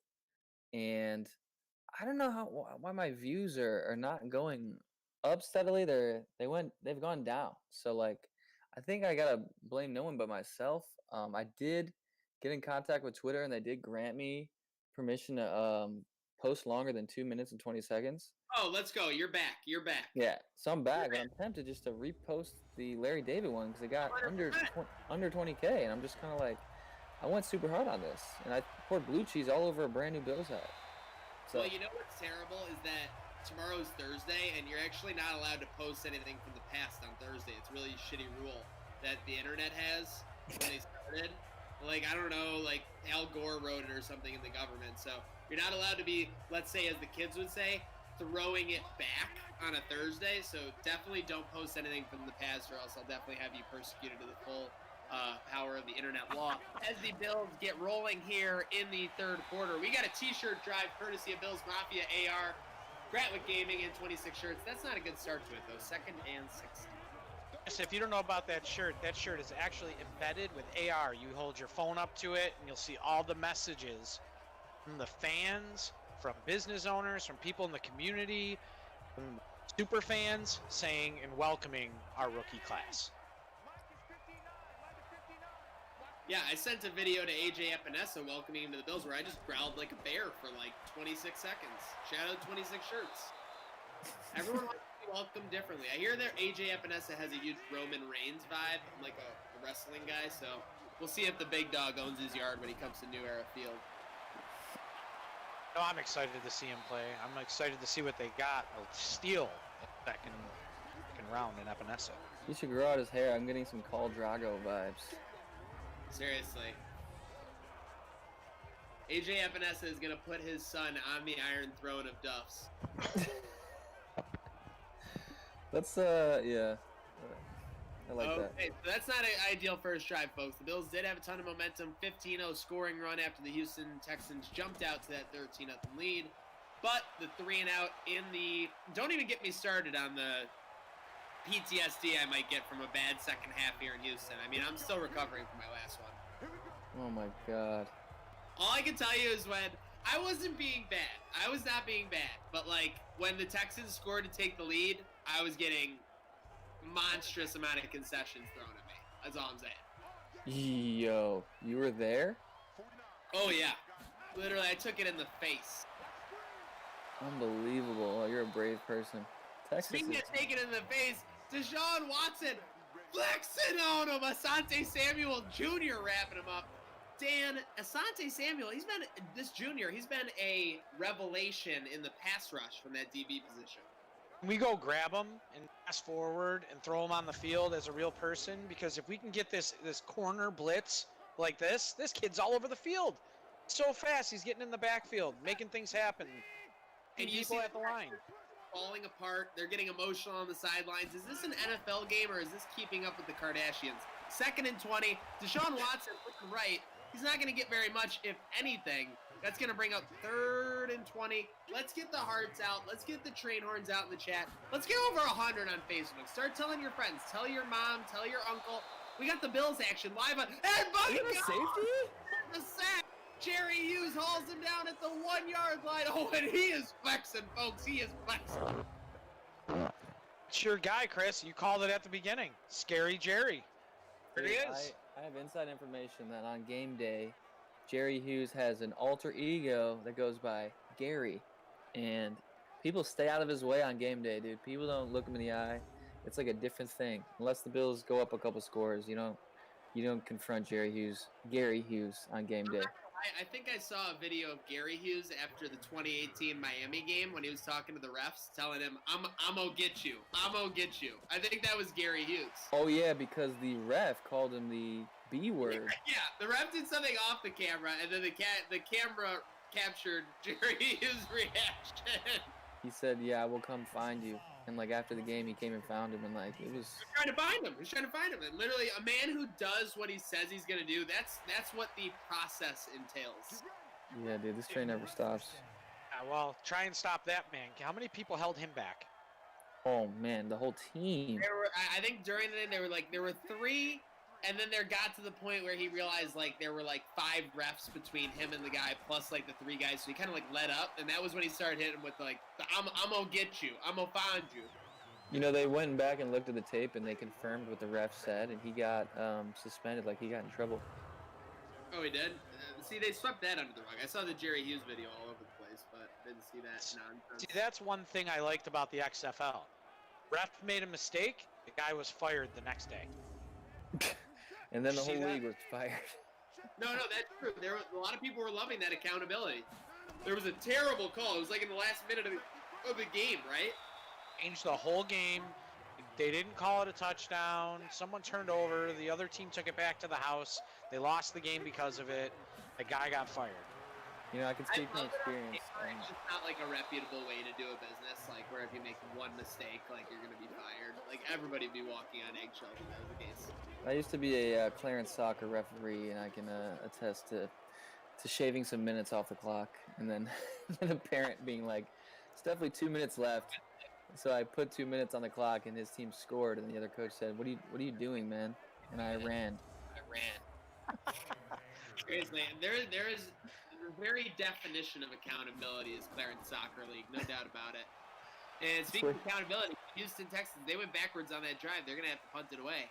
and I don't know why my views are not going up steadily. They've gone down. So like, I think I gotta blame no one but myself. I did get in contact with Twitter, and they did grant me permission to post longer than 2 minutes and 20 seconds. Oh, let's go. You're back. You're back. Yeah, so I'm back, and I'm tempted just to repost the Larry David one because it got 100%. under 20K, and I'm just kind of like, I went super hard on this, and I poured blue cheese all over a brand new Bills hat. So, Well, you know what's terrible is that tomorrow's Thursday, and you're actually not allowed to post anything from the past on Thursday. It's really a shitty rule that the internet has when they started. Like, I don't know, like Al Gore wrote it or something in the government. So you're not allowed to be, let's say, as the kids would say, throwing it back on a Thursday. So definitely don't post anything from the past, or else I'll definitely have you persecuted to the full power of the internet law. As the Bills get rolling here in the third quarter, we got a t-shirt drive courtesy of Bills Mafia AR, Gratwick Gaming, and 26 shirts. That's not a good start to it, though. 2nd and 16. Yes, if you don't know about that shirt is actually embedded with AR. You hold your phone up to it, and you'll see all the messages from the fans, from business owners, from people in the community, from super fans saying and welcoming our rookie class. Yeah, I sent a video to AJ Epinesa welcoming him to the Bills where I just growled like a bear for like 26 seconds. Shout out 26 shirts. Everyone wants to be welcomed differently. I hear that AJ Epinesa has a huge Roman Reigns vibe. I'm like a wrestling guy, so we'll see if the big dog owns his yard when he comes to New Era Field. No, I'm excited to see him play. I'm excited to see what they got. Steal second round in Epinesa. he should grow out his hair. I'm getting some Khal Drago vibes. Seriously. AJ Epinesa is going to put his son on the Iron Throne of Duffs. That's yeah. I like that. Okay, so that's not an ideal first drive, folks. The Bills did have a ton of momentum, 15-0 scoring run after the Houston Texans jumped out to that 13-0 lead. But the 3-and-out in the... Don't even get me started on the PTSD I might get from a bad second half here in Houston. I mean, I'm still recovering from my last one. Oh my god. All I can tell you is when I wasn't being bad. I was not being bad. But, like, when the Texans scored to take the lead, I was getting monstrous amount of concessions thrown at me. That's all I'm saying. Yo, you were there? Oh, yeah. Literally, I took it in the face. Unbelievable. Oh, you're a brave person. Texas Speaking is... of taking it in the face, Deshaun Watson flexing on him. Asante Samuel Jr. wrapping him up. Dan, Asante Samuel, he's been a revelation in the pass rush from that DB position. We go grab him and pass forward and throw him on the field as a real person, because if we can get this corner blitz like this kid's all over the field. So fast, he's getting in the backfield, making things happen. And you people see at the line. Falling apart. They're getting emotional on the sidelines. Is this an NFL game or is this keeping up with the Kardashians? 2nd and 20. Deshaun Watson looking right. He's not going to get very much, if anything. That's going to bring up 3rd and 20. Let's get the hearts out. Let's get the train horns out in the chat. Let's get over 100 on Facebook. Start telling your friends. Tell your mom. Tell your uncle. We got the Bills action live on. And by You have a safety? the sack. Jerry Hughes hauls him down at the 1-yard line. Oh, and he is flexing, folks. He is flexing. It's your guy, Chris. You called it at the beginning. Scary Jerry. There he is. I have inside information that on game day, Jerry Hughes has an alter ego that goes by Gary. And people stay out of his way on game day, dude. People don't look him in the eye. It's like a different thing. Unless the Bills go up a couple scores, you don't confront Gary Hughes on game day. I think I saw a video of Gary Hughes after the 2018 Miami game when he was talking to the refs, telling him, I'm gonna get you. I'm gonna get you. I think that was Gary Hughes. Oh, yeah, because the ref called him the B word. Yeah, the ref did something off the camera, and then the camera captured Jerry Hughes' reaction. He said, yeah, I will come find you. And, like, after the game, he came and found him, and, like, it was... He's trying to find him. He's trying to find him. And literally, a man who does what he says he's going to do, that's what the process entails. Yeah, dude, this train never stops. Well, try and stop that man. How many people held him back? Oh, man, the whole team. I think during the day, there were 3 And then there got to the point where he realized, like, there were, like, 5 refs between him and the guy, plus, like, the 3 guys. So he kind of, like, let up. And that was when he started hitting with, like, I'm going to get you. I'm going to find you. You know, they went back and looked at the tape, and they confirmed what the ref said, and he got suspended. Like, he got in trouble. Oh, he did? See, they swept that under the rug. I saw the Jerry Hughes video all over the place, but didn't see that nonsense. See, that's one thing I liked about the XFL. Ref made a mistake, the guy was fired the next day. And then the See whole that? league was fired. No, that's true. A lot of people were loving that accountability. There was a terrible call. It was like in the last minute of the game, right? Changed the whole game. They didn't call it a touchdown. Someone turned over. The other team took it back to the house. They lost the game because of it. The guy got fired. You know, I can speak from experience. It's just not like a reputable way to do a business, like where if you make one mistake, like you're going to be fired. Like everybody would be walking on eggshells if that was the case. I used to be a Clarence soccer referee, and I can attest to shaving some minutes off the clock, and then a parent being like, "It's definitely 2 minutes left." So I put 2 minutes on the clock, and his team scored, and the other coach said, "What are you doing, man?" And I ran. Seriously, there is the very definition of accountability is Clarence Soccer League, no doubt about it. And speaking of accountability, Houston Texans, they went backwards on that drive. They're gonna have to punt it away.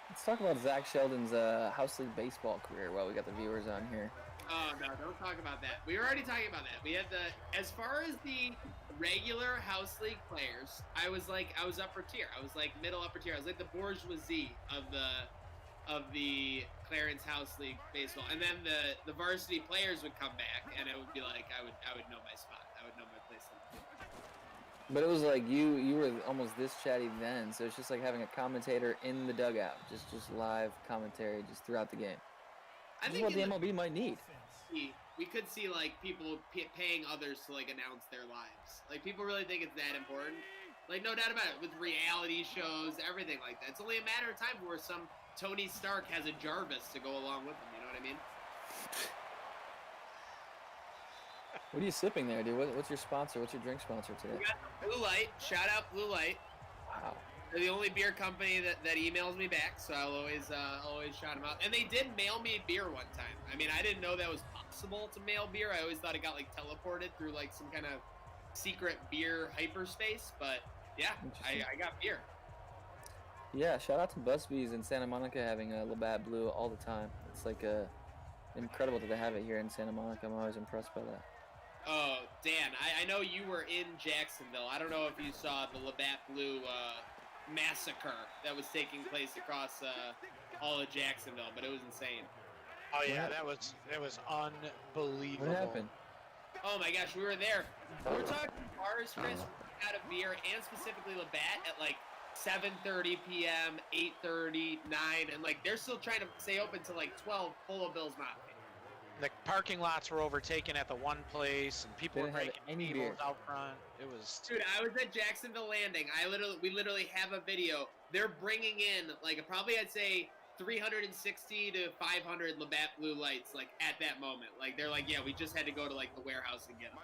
Let's talk about Zach Sheldon's house league baseball career while we got the viewers on here. Oh no, don't talk about that. We were already talking about that. We had as far as the regular house league players, I was upper tier. I was like middle upper tier. I was like the bourgeoisie of the Clarence House League baseball. And then the varsity players would come back, and it would be like I would know my spot. I would know my place on the field. But it was like you were almost this chatty then, so it's just like having a commentator in the dugout, just live commentary just throughout the game. This is what the MLB might need. We could see like people paying others to like announce their lives. Like people really think it's that important. Like no doubt about it, with reality shows, everything like that. It's only a matter of time where some Tony Stark has a Jarvis to go along with him. You know what I mean? What are you sipping there, dude? What's your sponsor? What's your drink sponsor today? We got Blue Light. Shout out Blue Light. Wow. They're the only beer company that emails me back, so I'll always shout them out. And they did mail me beer one time. I mean, I didn't know that was possible to mail beer. I always thought it got like teleported through like some kind of secret beer hyperspace. But yeah, I got beer. Yeah, shout out to Busby's in Santa Monica having a Labatt Blue all the time. It's like incredible that they have it here in Santa Monica. I'm always impressed by that. Oh, Dan, I know you were in Jacksonville. I don't know if you saw the Labatt Blue massacre that was taking place across all of Jacksonville, but it was insane. Oh yeah, that was unbelievable. What happened? Oh my gosh, we were there. We're talking bars, Chris, out of beer, and specifically Labatt at like 7:30 p.m., 8:30, 9, and like they're still trying to stay open till like 12, full of Bills Mafia. The parking lots were overtaken at the one place, and people were Didn't have breaking any tables beer. out front. It was. Dude, I was at Jacksonville Landing. We literally have a video. They're bringing in like probably I'd say 360 to 500 Labatt Blue Lights like at that moment. Like they're like, yeah, we just had to go to like the warehouse and get them.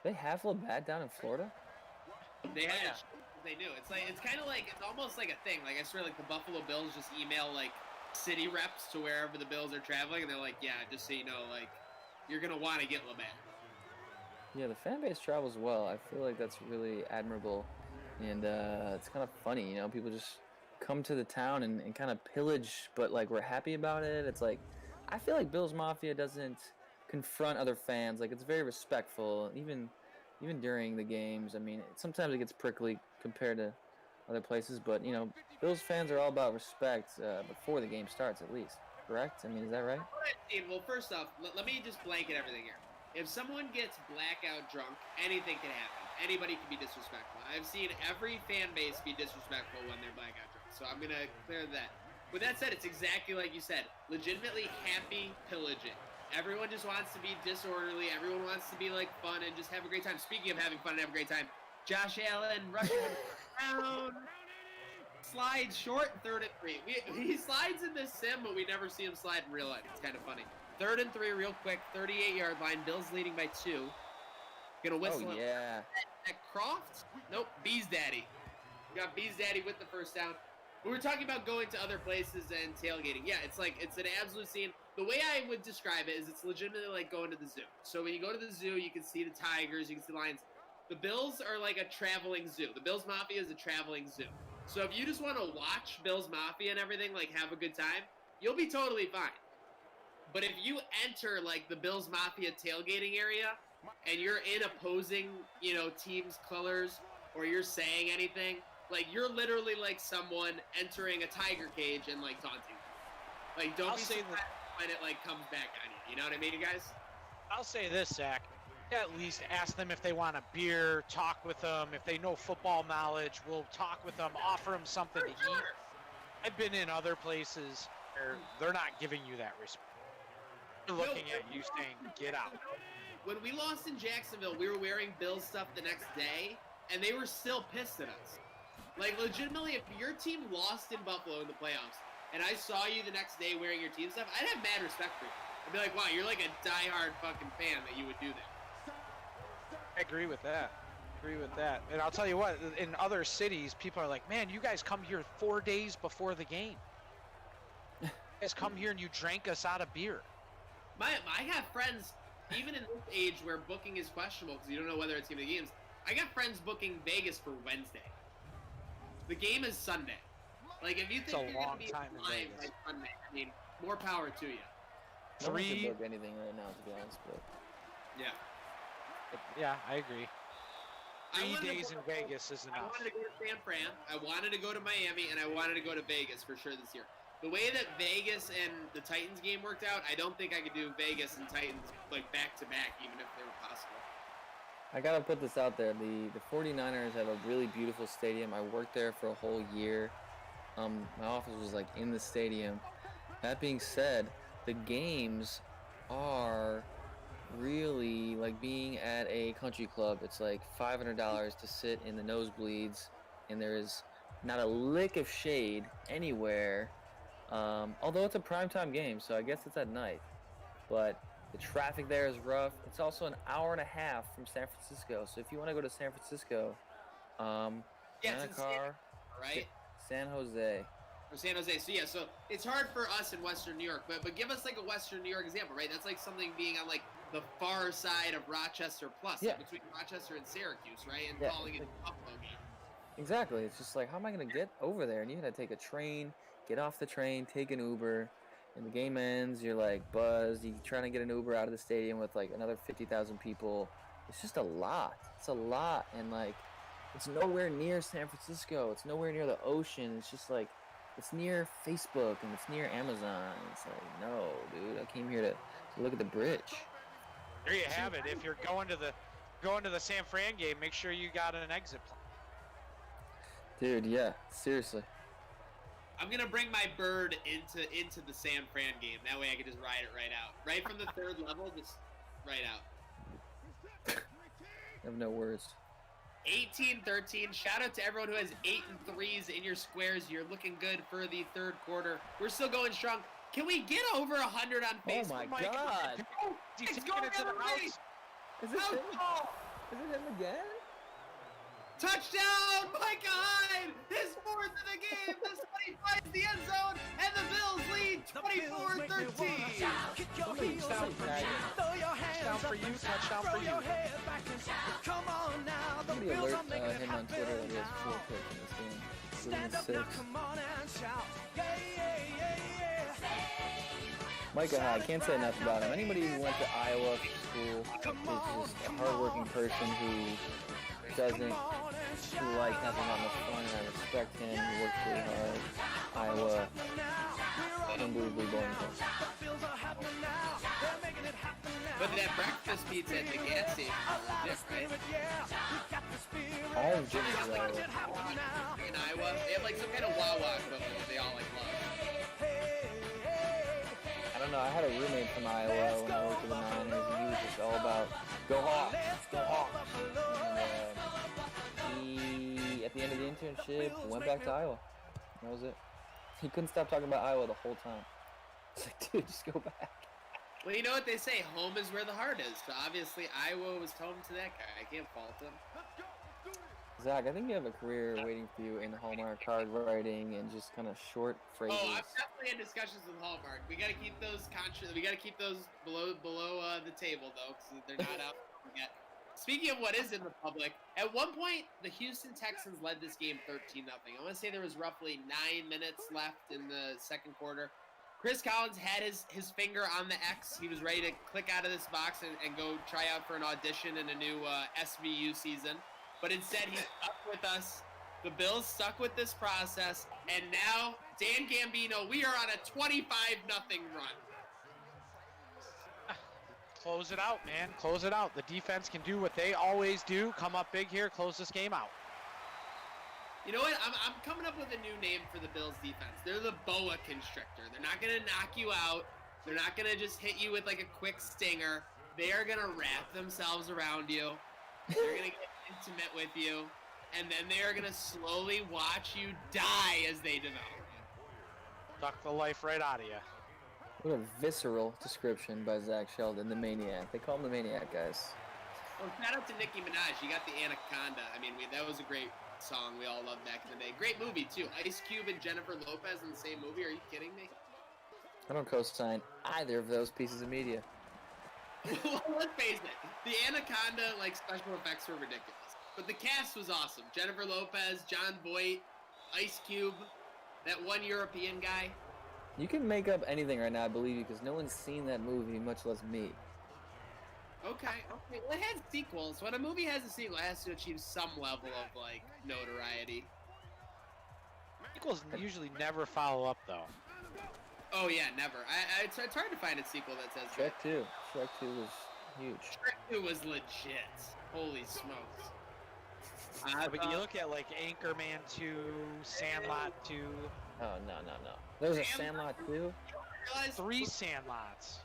They have Labatt down in Florida? They had it. They do. It's kind of like it's almost like a thing. Like I swear, like the Buffalo Bills just email like city reps to wherever the Bills are traveling, and they're like, yeah, just so you know, like you're gonna want to get Labatt. Yeah, the fan base travels well. I feel like that's really admirable, and it's kind of funny, you know, people just come to the town and kind of pillage, but like we're happy about it. It's like I feel like Bills Mafia doesn't confront other fans. Like it's very respectful, even during the games. I mean, sometimes it gets prickly compared to other places, but you know, Bills fans are all about respect before the game starts, at least. Correct? I mean, is that right? Well, first off, let me just blanket everything here. If someone gets blackout drunk, anything can happen. Anybody can be disrespectful. I've seen every fan base be disrespectful when they're blackout drunk, so I'm gonna clear that. With that said, it's exactly like you said. Legitimately happy pillaging. Everyone just wants to be disorderly. Everyone wants to be like fun and just have a great time. Speaking of having fun and have a great time, Josh Allen rushing down, slides short, 3rd and 3. He slides in this sim, but we never see him slide in real life. It's kind of funny. 3rd and 3, real quick, 38-yard line. Bills leading by 2. Gonna whistle. Oh yeah. At Croft? Nope. Bees Daddy. We got Bees Daddy with the first down. We were talking about going to other places and tailgating. Yeah, it's an absolute scene. The way I would describe it is it's legitimately like going to the zoo. So when you go to the zoo, you can see the tigers, you can see the lions. The Bills are like a traveling zoo. The Bills Mafia is a traveling zoo. So if you just want to watch Bills Mafia and everything, like have a good time, you'll be totally fine. But if you enter like the Bills Mafia tailgating area and you're in opposing, team's colors or you're saying anything, like you're literally like someone entering a tiger cage and like taunting them. Like don't be surprised when it like comes back on you. You know what I mean, guys? I'll say this, Zach. At least ask them if they want a beer, talk with them. If they know football knowledge, we'll talk with them, offer them something to eat. I've been in other places where they're not giving you that respect. They're looking at you saying, get out. When we lost in Jacksonville, we were wearing Bills stuff the next day, and they were still pissed at us. Like, legitimately, if your team lost in Buffalo in the playoffs, and I saw you the next day wearing your team stuff, I'd have mad respect for you. I'd be like, wow, you're like a diehard fucking fan that you would do that. I agree with that. And I'll tell you what, in other cities, people are like, man, you guys come here 4 days before the game. You guys come here and you drank us out of beer. I have friends, even in this age where booking is questionable because you don't know whether it's going to be games, I got friends booking Vegas for Wednesday. The game is Sunday. Like, if you think you're going to be live by Sunday, I mean, more power to you. No one can book anything right now, to be honest, but... Yeah. Yeah, I agree. 3 days in Vegas is enough. I wanted to go to San Fran, I wanted to go to Miami, and I wanted to go to Vegas for sure this year. The way that Vegas and the Titans game worked out, I don't think I could do Vegas and Titans like back-to-back, even if they were possible. I gotta put this out there. The 49ers have a really beautiful stadium. I worked there for a whole year. My office was like in the stadium. That being said, the games are really like being at a country club. It's like $500 to sit in the nosebleeds, and there is not a lick of shade anywhere. Although it's a primetime game, so I guess it's at night. But the traffic there is rough. It's also an hour and a half from San Francisco. So if you want to go to San Francisco, rent a car, right? San Jose. Or San Jose. So yeah, so it's hard for us in Western New York, but give us like a Western New York example, right? That's like something being on like the far side of Rochester plus, like between Rochester and Syracuse, right? And calling it a Buffalo game. Exactly. It's just like, how am I going to get over there? And you got to take a train, get off the train, take an Uber, and the game ends. You're like buzzed. You're trying to get an Uber out of the stadium with like another 50,000 people. It's just a lot. It's a lot. And like, it's nowhere near San Francisco. It's nowhere near the ocean. It's just like, it's near Facebook and it's near Amazon. It's like, no, dude, I came here to look at the bridge. There you have it. If you're going to the San Fran game, make sure you got an exit plan. Dude, yeah, seriously. I'm gonna bring my bird into the San Fran game. That way I can just ride it right out. Right from the third level, just right out. I have no words. 18-13. Shout out to everyone who has 8 and 3s in your squares. You're looking good for the third quarter. We're still going strong. Can we get over 100 on Facebook? Oh my God! It's going to the house. Is it him? Is it him again? Touchdown, my God! His fourth of the game. This one he finds the end zone, and the Bills lead 24-13. Touchdown for you. Touchdown for you. Come on now, the Somebody Bills alert are making it him on Twitter that he has 4 happen picks in this game. Stand up now, come on and shout. Yeah, yeah, yeah, yeah. Micah High, can't say enough about him. Anybody who went to Iowa for school is just a hardworking person who doesn't like having that much fun, and I respect him. He works really hard. Iowa, unbelievably boring place. But that breakfast pizza at the gas station is different. All of Jimmy though. In Iowa, they have like some kind of Wawa equivalent that they all like love. I don't know, I had a roommate from Iowa when I worked for the Niners, and he was just all about, go Hawks, go Hawks. And he, at the end of the internship, went back to Iowa. That was it. He couldn't stop talking about Iowa the whole time. It's like, dude, just go back. Well, you know what they say, home is where the heart is. So obviously Iowa was home to that guy. I can't fault him. Zach, I think you have a career waiting for you in Hallmark card writing and just kind of short phrases. Oh, I'm definitely in discussions with Hallmark. We got to keep those We got to keep those below the table though, because they're not out yet. Speaking of what is in the public, at one point the Houston Texans led this game 13-0. I want to say there was roughly 9 minutes left in the second quarter. Chris Collins had his finger on the X. He was ready to click out of this box and go try out for an audition in a new SVU season. But instead, he stuck with us. The Bills stuck with this process. And now, Dan Gambino, we are on a 25-0 run. Close it out, man. Close it out. The defense can do what they always do. Come up big here. Close this game out. You know what? I'm coming up with a new name for the Bills defense. They're the boa constrictor. They're not going to knock you out. They're not going to just hit you with like a quick stinger. They are going to wrap themselves around you. They're going to get intimate with you. And then they are going to slowly watch you die as they develop. Suck the life right out of you. What a visceral description by Zach Sheldon, the Maniac. They call him the Maniac, guys. Well, shout out to Nicki Minaj. You got the Anaconda. I mean, that was a great song we all loved back in the day. Great movie, too. Ice Cube and Jennifer Lopez in the same movie. Are you kidding me? I don't co-sign either of those pieces of media. Well, let's face it. The Anaconda, like, special effects were ridiculous. But the cast was awesome. Jennifer Lopez, John Voight, Ice Cube, that one European guy. You can make up anything right now, I believe you, because no one's seen that movie, much less me. Okay. Well, it has sequels. When a movie has a sequel, it has to achieve some level of, like, notoriety. Sequels usually never follow up, though. Oh, yeah, never. It's hard to find a sequel that says Shrek 2. Shrek 2 was huge. Shrek 2 was legit. Holy smokes. But you look at, like, Anchorman 2, Sandlot 2. Oh, no. There was a Sandlot 2? 3 Sandlots.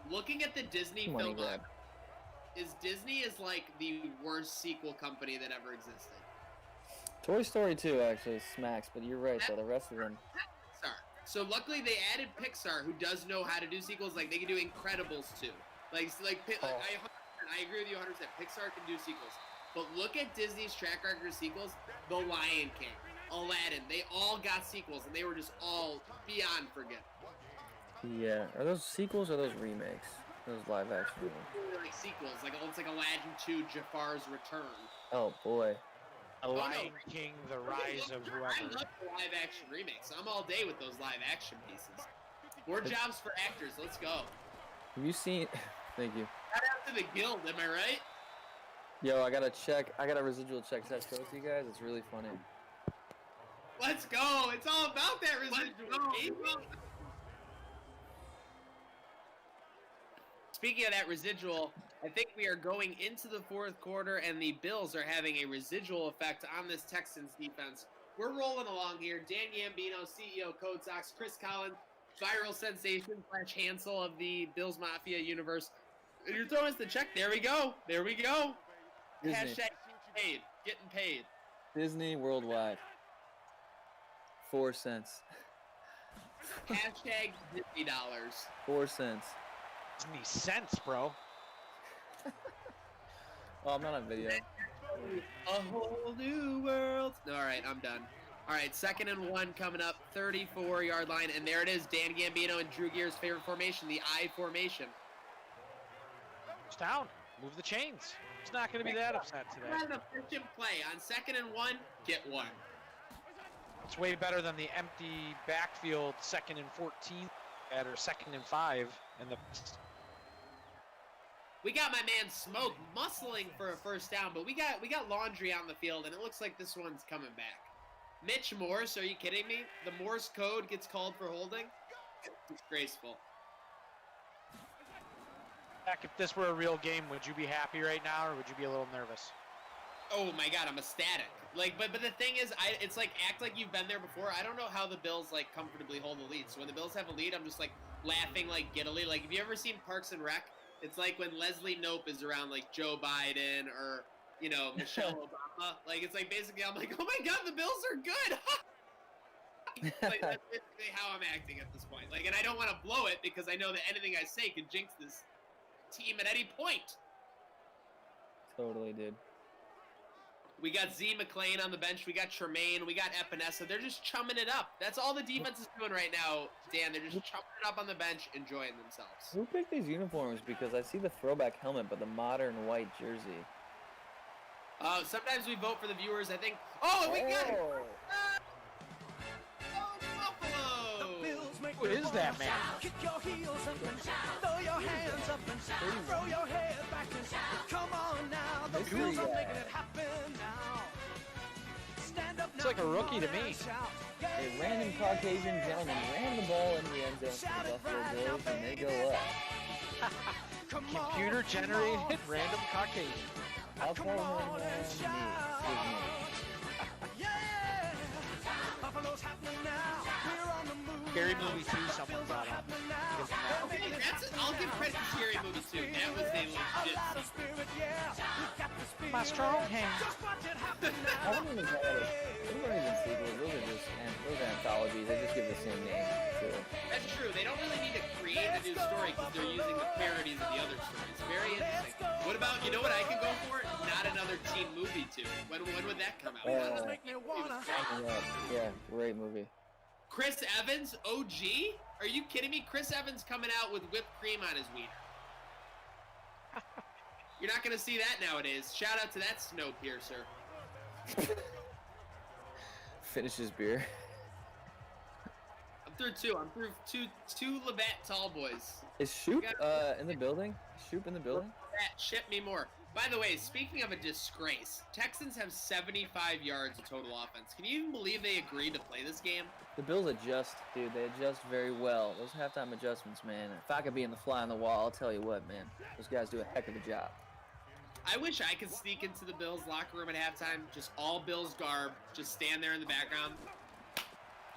Looking at the Disney Money film, grab. Disney is like the worst sequel company that ever existed. Toy Story 2 actually smacks, but you're right, though. The rest of them. Pixar. So luckily they added Pixar, who does know how to do sequels. Like they can do Incredibles 2. I agree with you 100%. Pixar can do sequels. But look at Disney's track record of sequels. The Lion King, Aladdin, they all got sequels, and they were just all beyond forgettable. Yeah. Are those sequels or those remakes? Those live action ones? They're like sequels. Like it's like Aladdin 2, Jafar's Return. Oh, boy. The Lion King, The Rise of I whoever. love the live action remakes. I'm all day with those live action pieces. More jobs for actors. Let's go. Have you seen... Thank you. Shout out to the guild, am I right? Yo, I got a residual check. Should I show it to you guys? It's really funny. Let's go. It's all about that residual. Speaking of that residual, I think we are going into the fourth quarter, and the Bills are having a residual effect on this Texans defense. We're rolling along here. Dan Gambino, CEO, Code Sox, Chris Collins, viral sensation / Hansel of the Bills Mafia universe. And you're throwing us the check. There we go. Disney. Hashtag paid. Getting paid. Disney Worldwide. 4 cents. Hashtag Disney dollars. 4 cents. Disney cents, bro. Oh, I'm not on video. A whole new world. All right, I'm done. All right, 2nd and 1 coming up, 34-yard line, and there it is, Dan Gambino and Drew Gear's favorite formation, the I formation. It's down. Move the chains. It's not going to be that upset today. Run an efficient play on 2nd and 1, get 1. It's way better than the empty backfield 2nd and 14 or 2nd and 5 and the. We got my man Smoke muscling for a first down, but we got laundry on the field, and it looks like this one's coming back. Mitch Morse, are you kidding me? The Morse code gets called for holding? Disgraceful. Heck, if this were a real game, would you be happy right now, or would you be a little nervous? Oh my God, I'm ecstatic. Like, but the thing is, it's like act like you've been there before. I don't know how the Bills like comfortably hold the lead. So when the Bills have a lead, I'm just like laughing like giddily. Like, have you ever seen Parks and Rec? It's like when Leslie Knope is around like Joe Biden or Michelle Obama. Like it's like basically I'm like, oh my God, the Bills are good. Like that's basically how I'm acting at this point. Like, and I don't want to blow it because I know that anything I say could jinx this team at any point. Totally, dude. We got Z McClain on the bench. We got Tremaine. We got Epinesa. They're just chumming it up. That's all the defense is doing right now, Dan. They're just chumming it up on the bench, enjoying themselves. Who picked these uniforms? Because I see the throwback helmet, but the modern white jersey. Sometimes we vote for the viewers. I think. Oh, we got it. Buffalo. Who is that man? Kick your heels up and throw your hands up and throw your head back and come on now. The Bills are making it happen now. Stand up now. It's like a rookie to me. A random Caucasian gentleman ran the ball in the end zone for the Buffalo Bills, and they go up. Computer generated random Caucasian. I'll call him Buffalo's happening now. We're on the move. Scary Movie 2, someone brought up. I'll give credit to Scary Movie 2. That was a legit sequel. My strong hand. I don't even sequels. Those are anthologies. They just give the same name. So. That's true. They don't really need to create a new story because they're using the parodies of the other stories. Very interesting. What about, you know what I could go for? Not another teen movie 2. When would that come out? Yeah, great movie. Chris Evans, OG? Are you kidding me? Chris Evans coming out with whipped cream on his wiener. You're not going to see that nowadays. Shout out to that Snowpiercer. Finish his beer. I'm through 2. I'm through two Labatt tall boys. Is Shoop in the building? Is Shoop in the building? Labatt, ship me more. By the way, speaking of a disgrace, Texans have 75 yards of total offense. Can you even believe they agreed to play this game? The Bills adjust, dude. They adjust very well. Those halftime adjustments, man. If I could be in the fly on the wall, I'll tell you what, man. Those guys do a heck of a job. I wish I could sneak into the Bills locker room at halftime, just all Bills garb, just stand there in the background,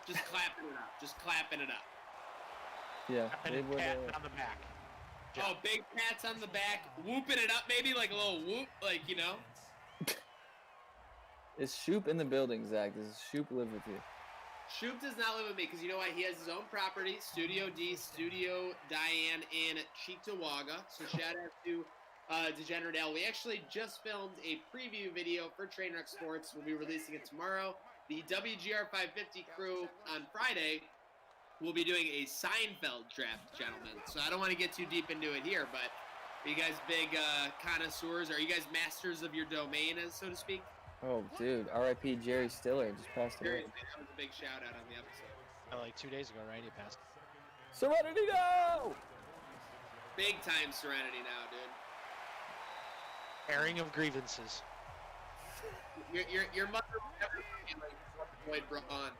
just clapping it up, just clapping it up. Yeah, And they a would. pat on the back. Oh, big pats on the back, whooping it up, maybe like a little whoop, like, you know. Is Shoop in the building, Zach? Does Shoop live with you? Shoop does not live with me because you know what? He has his own property, Studio D, Studio Diane in Cheektowaga. So shout out to Degenerate L. We actually just filmed a preview video for Trainwreck Sports. We'll be releasing it tomorrow. The WGR 550 crew on Friday will be doing a Seinfeld draft, gentlemen. So I don't want to get too deep into it here, but are you guys big connoisseurs? Are you guys masters of your domain, so to speak? Oh, dude. R.I.P. Jerry Stiller just passed away. Seriously, that was a big shout out on the episode. Like 2 days ago, right? He passed. Serenity now! Big time Serenity now, dude. Airing of grievances. Your mother would never be like Floyd Braun.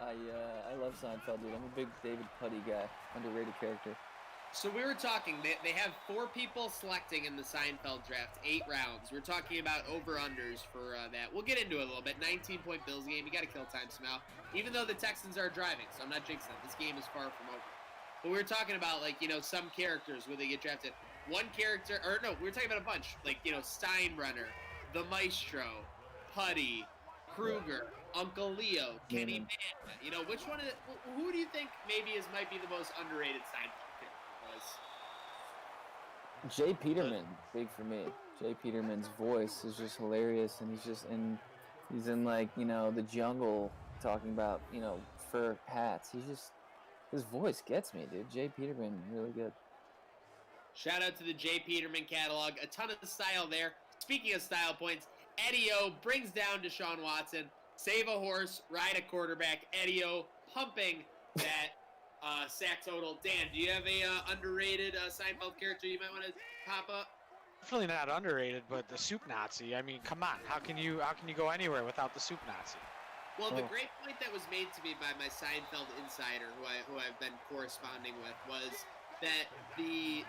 I love Seinfeld, dude. I'm a big David Puddy guy. Underrated character. So we were talking, they have 4 people selecting in the Seinfeld draft, 8 rounds. We're talking about over-unders for that. We'll get into it a little bit. 19-point Bills game. You got to kill time somehow. Even though the Texans are driving, so I'm not jinxing it. This game is far from over. But we were talking about, like, you know, some characters where they get drafted. One character, or no, we were talking about a bunch. Like, you know, Steinbrenner, the Maestro, Putty, Kruger, Uncle Leo, Kenny Mann. You know, which one of who do you think maybe might be the most underrated Seinfeld character was? Jay Peterman, big for me. Jay Peterman's voice is just hilarious, and he's in like, you know, the jungle talking about, you know, fur hats. His voice gets me, dude. Jay Peterman, really good. Shout out to the Jay Peterman catalog. A ton of style there. Speaking of style points, Eddie-O brings down Deshaun Watson. Save a horse, ride a quarterback. Eddie-O pumping that sack total. Dan, do you have a underrated Seinfeld character you might want to pop up? Definitely not underrated, but the Soup Nazi. I mean, come on. How can you go anywhere without the Soup Nazi? Well, the great point that was made to me by my Seinfeld insider, who I've been corresponding with, was that the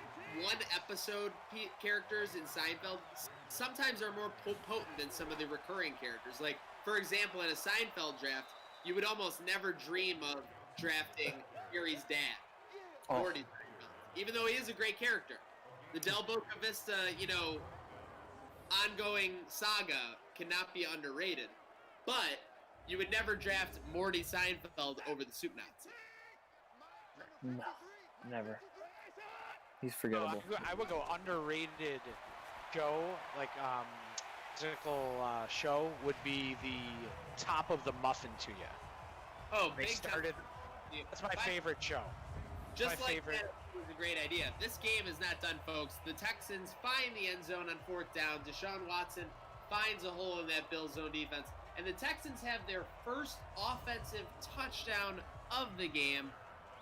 one episode characters in Seinfeld sometimes are more potent than some of the recurring characters. Like, for example, in a Seinfeld draft, you would almost never dream of drafting Gary's dad, Morty Seinfeld, even though he is a great character. The Del Boca Vista, you know, ongoing saga cannot be underrated, but you would never draft Morty Seinfeld over the Soup Nazi. No, never. He's forgettable. I would go underrated Joe, like show would be the top of the muffin to you. Oh, They big started. time. That's my favorite show. Just my like favorite. that was a great idea. This game is not done, folks. The Texans find the end zone on 4th down. Deshaun Watson finds a hole in that Bills zone defense. And the Texans have their first offensive touchdown of the game.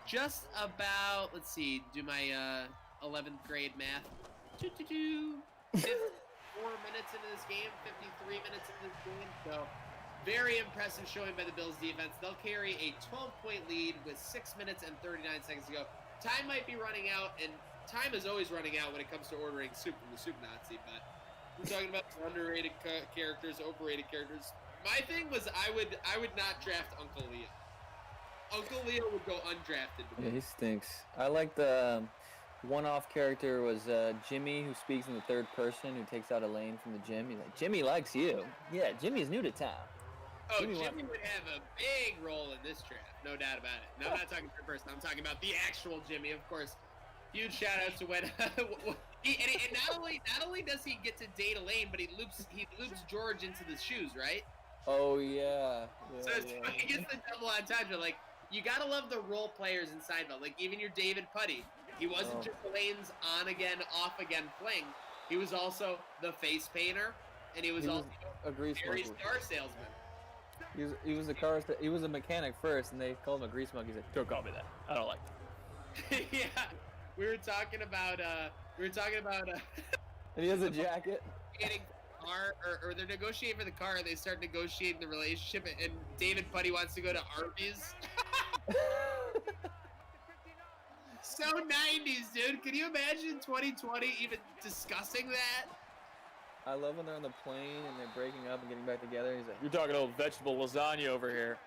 Just about, let's see, do my 11th grade math. 54 minutes into this game, 53 minutes into this game. So very impressive showing by the Bills defense. They'll carry a 12-point lead with 6 minutes and 39 seconds to go. Time might be running out, and time is always running out when it comes to ordering soup from the Soup Nazi, but we're talking about underrated characters, overrated characters. My thing was I would not draft Uncle Leo. Uncle Leo would go undrafted. Yeah, he stinks. I like the one-off character was Jimmy, who speaks in the third person, who takes out Elaine from the gym. He's like, Jimmy likes you. Yeah, Jimmy's new to town. Oh, Jimmy would have a big role in this draft, no doubt about it. No, I'm not talking third person. I'm talking about the actual Jimmy, of course. Huge shout out to when and not only does he get to date Elaine, but he loops George into the shoes, right? Oh yeah. So he gets the double entendre. Like, you gotta love the role players in Seinfeld. Like, even your David Puddy, he wasn't just Elaine's on again, off again fling. He was also the face painter, and he was also a grease Gary's monkey. car salesman. He was a mechanic first, and they called him a grease monkey. He said, "Don't call me that. I don't like that." Yeah, we were talking about. And he has a jacket. Getting car, or they're negotiating for the car, and they start negotiating the relationship, and David Puddy wants to go to Arby's. So 90s, dude. Can you imagine 2020 even discussing that? I love when they're on the plane and they're breaking up and getting back together. He's like, "You're talking old vegetable lasagna over here."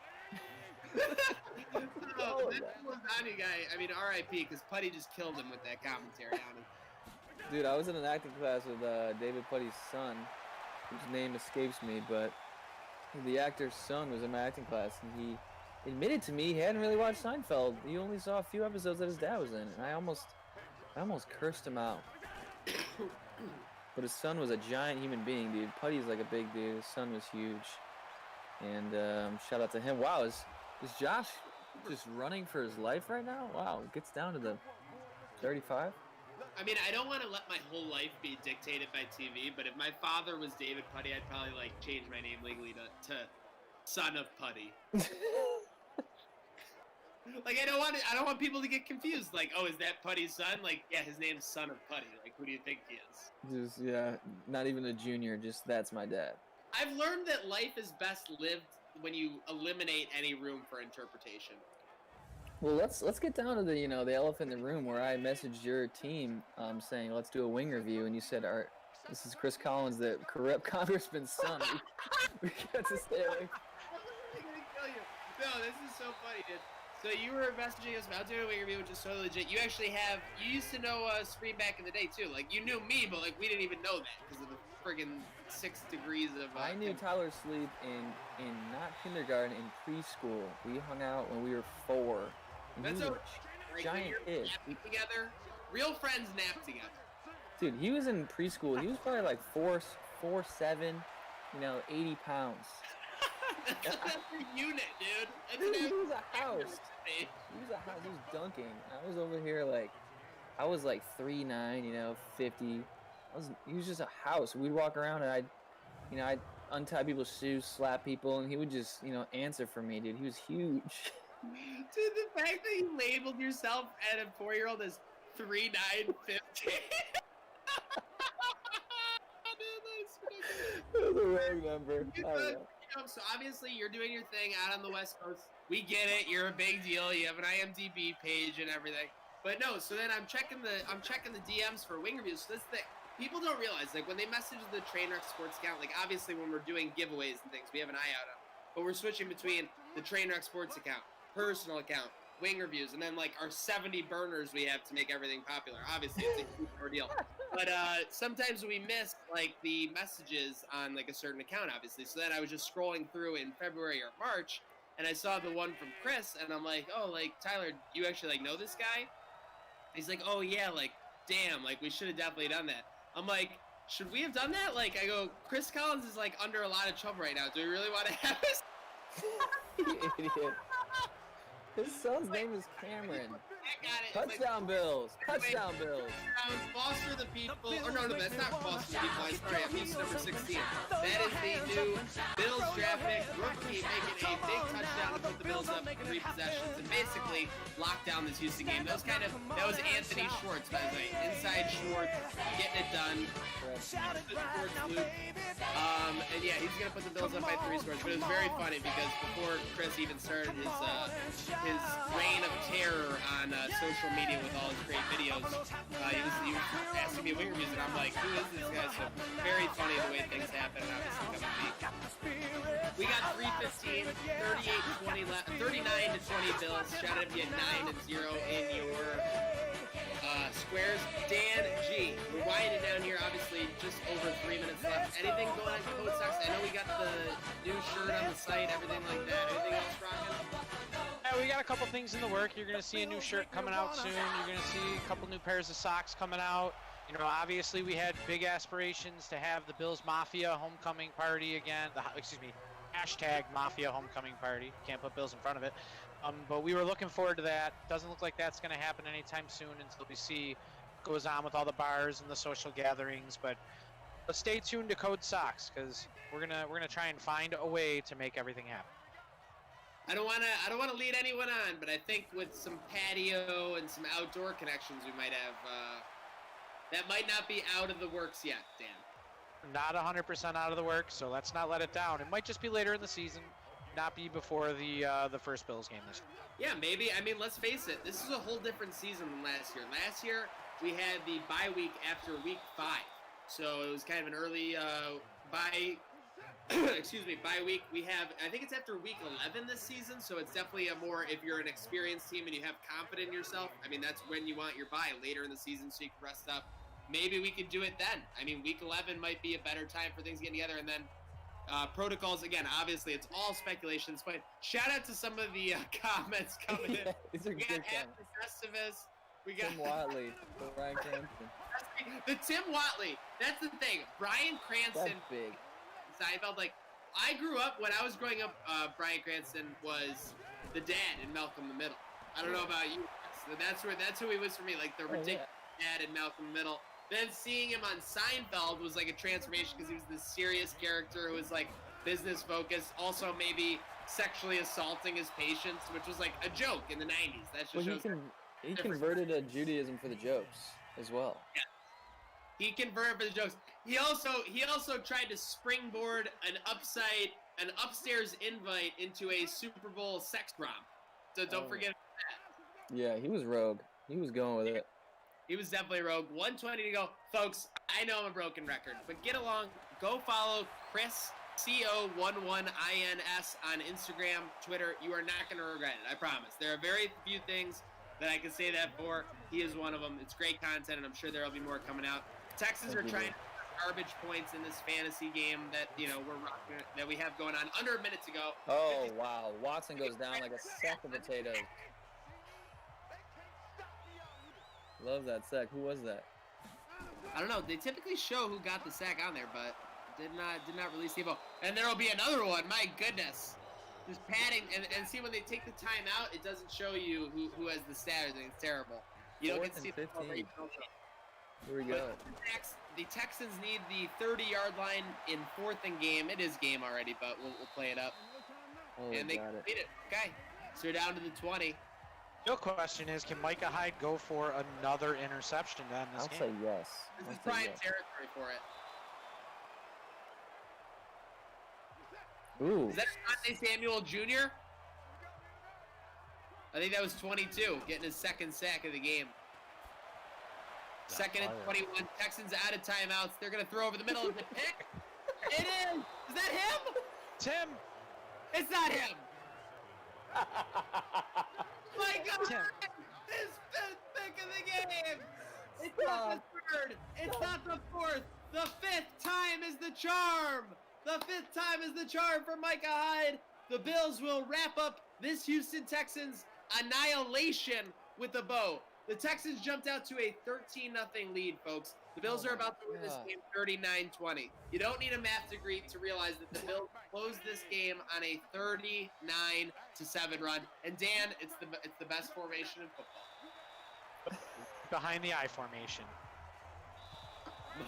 Oh, that lasagna guy. I mean, R.I.P. because Puddy just killed him with that commentary on him. Dude, I was in an acting class with David Puddy's son, whose name escapes me, but the actor's son was in my acting class, and he admitted to me he hadn't really watched Seinfeld. He only saw a few episodes that his dad was in, and I almost cursed him out. But his son was a giant human being, dude. Puddy's like a big dude. His son was huge. And shout out to him. Wow, is Josh just running for his life right now? Wow, it gets down to the 35. I mean, I don't want to let my whole life be dictated by TV, but if my father was David Puddy, I'd probably like change my name legally to Son of Puddy. Like, I don't want people to get confused. Like, oh, is that Puddy's son? Like, yeah, his name's Son of Puddy. Like, who do you think he is? Just, yeah, not even a junior, just that's my dad. I've learned that life is best lived when you eliminate any room for interpretation. Well, let's get down to the the elephant in the room, where I messaged your team saying let's do a wing review, and you said, "All right, this is Chris Collins, the corrupt congressman's son. We got to stay away." I'm gonna kill you. No, this is so funny, dude. So you were messaging us about doing a wing review, which is so legit. You actually you used to know Scream back in the day too. Like, you knew me, but like we didn't even know that because of the friggin' 6 degrees of. I knew Tyler Sleep in not kindergarten, in preschool. We hung out when we were 4. And That's he was a a giant kid. Together, real friends nap together. Dude, he was in preschool. He was probably like 4'7", 80 pounds. That's a unit, dude. That's Dude, an he was a house. He was dunking. I was over here I was like 3'9", 50. He was just a house. We'd walk around and I'd untie people's shoes, slap people, and he would just, answer for me, dude. He was huge. Dude, the fact that you labeled yourself at a 4-year-old as 3'9", 50. That was a wrong number. So obviously you're doing your thing out on the West Coast. We get it. You're a big deal. You have an IMDb page and everything. But no. So then I'm checking the DMs for wing reviews. So this thing, people don't realize, like, when they message the Trainwreck Sports account, like, obviously when we're doing giveaways and things, we have an eye out on. But we're switching between the Trainwreck Sports account, personal account, wing reviews, and then like our 70 burners we have to make everything popular. Obviously, it's a huge ordeal. But sometimes we miss like the messages on like a certain account, obviously. So then I was just scrolling through in February or March, and I saw the one from Chris, and I'm like, oh, like, Tyler, you actually like know this guy? He's like, oh yeah, like, damn, like we should have definitely done that. I'm like, should we have done that? Like, I go, Chris Collins is like under a lot of trouble right now. Do we really want to have his? You idiot. His son's name is Cameron. I got it. Touchdown Bills. Touchdown Bills. Foster the people. Or no, that's not Foster the people. I'm sorry, I'm using number 16. That is the new Bills draft pick rookie making a big touchdown to put the Bills up 3 possessions and basically lock down this Houston game. That was Anthony Schwartz, by the way. Inside Schwartz, getting it done. And yeah, he's gonna put the Bills up by 3 scores. But it was very funny because before Chris even started his reign of terror on social media with all his great videos, he was asking me Winger music. I'm like, who is this guy? So very funny the way things happen. And obviously coming to me. We got 3:15, 38-20 left, 39-20 Bills. Shout out to you 9-0 in your squares. Dan G, we're winding down here. Obviously, just over 3 minutes left. Anything going on Code Sox? I know we got the new shirt on the site, everything like that. Anything else rocking? Yeah, we got a couple things in the work. You're going to see a new shirt coming out soon. You're going to see a couple new pairs of socks coming out. You know, obviously we had big aspirations to have the Bills Mafia homecoming party again. Hashtag Mafia homecoming party. Can't put Bills in front of it. But we were looking forward to that. Doesn't look like that's going to happen anytime soon until we see what goes on with all the bars and the social gatherings. But stay tuned to Code Sox because we're gonna try and find a way to make everything happen. I don't wanna lead anyone on, but I think with some patio and some outdoor connections we might have that might not be out of the works yet, Dan. Not 100% out of the works, so let's not let it down. It might just be later in the season, not be before the first Bills game this year. Yeah, maybe. I mean, let's face it. This is a whole different season than last year. Last year we had the bye week after week 5, so it was kind of an early bye. Bye week. We have, I think it's after week 11 this season, so it's definitely a more, if you're an experienced team and you have confidence in yourself, I mean, that's when you want your bye, later in the season so you can rest up. Maybe we could do it then. I mean, week 11 might be a better time for things getting together, and then protocols, again, obviously, it's all speculations, but shout out to some of the comments coming in. These are We good got comments. After Festivus. We got Tim Watley, Brian Cranston. the Tim Watley. That's the thing. Brian Cranston. That's big. Seinfeld, like, I grew up, when I was growing up, Brian Cranston was the dad in Malcolm in the Middle. I don't know about you, so that's who he was for me, like the ridiculous dad in Malcolm in the Middle. Then seeing him on Seinfeld was like a transformation because he was this serious character who was like business focused, also maybe sexually assaulting his patients, which was like a joke in the 90s. That just shows He converted to Judaism for the jokes as well. Yeah. He converted for the jokes. He also tried to springboard an upstairs invite into a Super Bowl sex prom. So don't forget that. Yeah, he was rogue. He was going with it. He was definitely rogue. 120 to go. Folks, I know I'm a broken record, but get along. Go follow Chris, CO11INS on Instagram, Twitter. You are not going to regret it. I promise. There are very few things that I can say that for. He is one of them. It's great content, and I'm sure there will be more coming out. Texans are trying to get garbage points in this fantasy game that that we have going on. Under a minute to go. Oh, wow. Watson goes down like a sack of potatoes. Love that sack. Who was that? I don't know. They typically show who got the sack on there, but did not release the info. And there will be another one. My goodness. Just padding. And see, when they take the time out, it doesn't show you who has the status. It's terrible. You don't get to see the 15. Here we go. The Texans need the 30-yard line in 4th and game. It is game already, but we'll play it up. Oh, and they complete it. Okay. So you're down to the 20. Real question is, can Micah Hyde go for another interception then this I'll game? say yes. This is prime territory for it. Ooh. Is that Asante Samuel Jr.? I think that was 22, getting his second sack of the game. Second and 21. Texans out of timeouts. They're going to throw over the middle of the pick. It is. Is that him? Tim. It's not him. My God. Tim. His fifth pick of the game. It's not the third. It's not the fourth. The 5th time is the charm. The 5th time is the charm for Micah Hyde. The Bills will wrap up this Houston Texans annihilation with a bow. The Texans jumped out to a 13-0 lead, folks. The Bills are about to win this game 39-20. You don't need a math degree to realize that the Bills closed this game on a 39-7 run. And Dan, it's the best formation in football. Behind the I formation.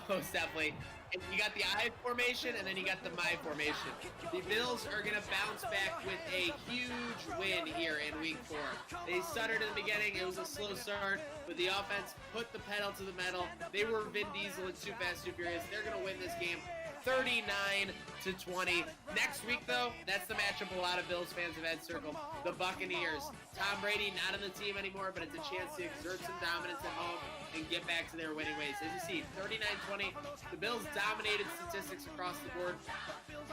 Most definitely. And you got the I formation, and then you got the my formation. The Bills are going to bounce back with a huge win here in Week 4. They stuttered in the beginning. It was a slow start, but the offense put the pedal to the metal. They were Vin Diesel and Too Fast, Too Furious. They're going to win this game 39-20. Next week, though, that's the matchup a lot of Bills fans have had circled. The Buccaneers. Tom Brady not on the team anymore, but it's a chance to exert some dominance at home and get back to their winning ways. As you see, 39-20. The Bills dominated statistics across the board.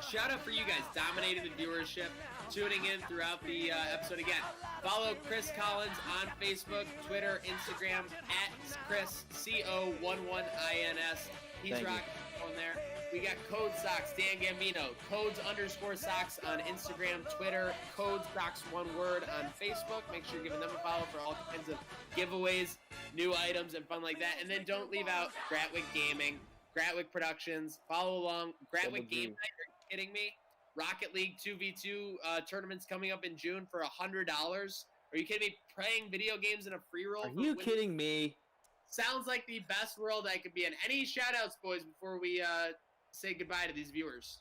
Shout out for you guys, dominating the viewership, tuning in throughout the episode again. Follow Chris Collins on Facebook, Twitter, Instagram, at Chris, C-O-11-I-N-S. He's rocking on there. We got Code Socks, Dan Gambino, Codes_Socks on Instagram, Twitter, Code Socks, one word on Facebook. Make sure you're giving them a follow for all kinds of giveaways, new items, and fun like that. And then don't leave out Gratwick Gaming, Gratwick Productions. Follow along. Gratwick Game Night, are you kidding me? Rocket League 2v2 tournaments coming up in June for $100. Are you kidding me? Playing video games in a free roll? Are you kidding me? Sounds like the best world I could be in. Any shout-outs, boys, before we say goodbye to these viewers?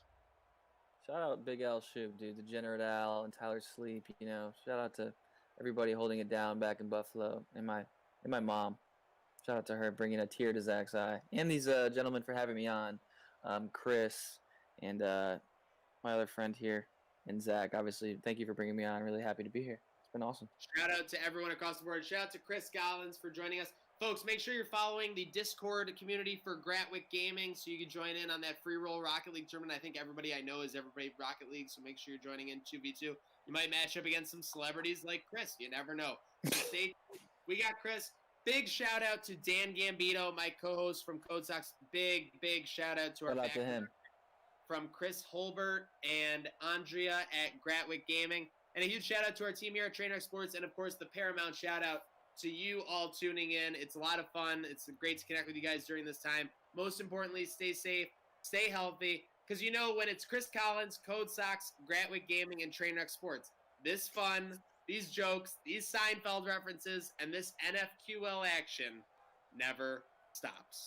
Shout out Big Al Shoup, dude, Degenerate Al and Tyler Sleep. You know, shout out to everybody holding it down back in Buffalo, and my mom. Shout out to her bringing a tear to Zach's eye, and these gentlemen for having me on, Chris and my other friend here, and Zach. Obviously, thank you for bringing me on. Really happy to be here. It's been awesome. Shout out to everyone across the board. Shout out to Chris Collins for joining us. Folks, make sure you're following the Discord community for Gratwick Gaming so you can join in on that free roll Rocket League tournament. I think everybody I know is everybody Rocket League, so make sure you're joining in 2v2. You might match up against some celebrities like Chris. You never know. We got Chris. Big shout out to Dan Gambino, my co-host from Code Socks. Big shout out to our Shout out to him. From Chris Holbert and Andrea at Gratwick Gaming. And a huge shout out to our team here at Trainwreck Sports, and of course the paramount shout out to you all tuning in. It's a lot of fun. It's great to connect with you guys during this time. Most importantly, stay safe, stay healthy, because you know when it's Chris Collins, Code Socks, Gratwick Gaming, and Trainwreck Sports, this fun, these jokes, these Seinfeld references, and this NFQL action never stops.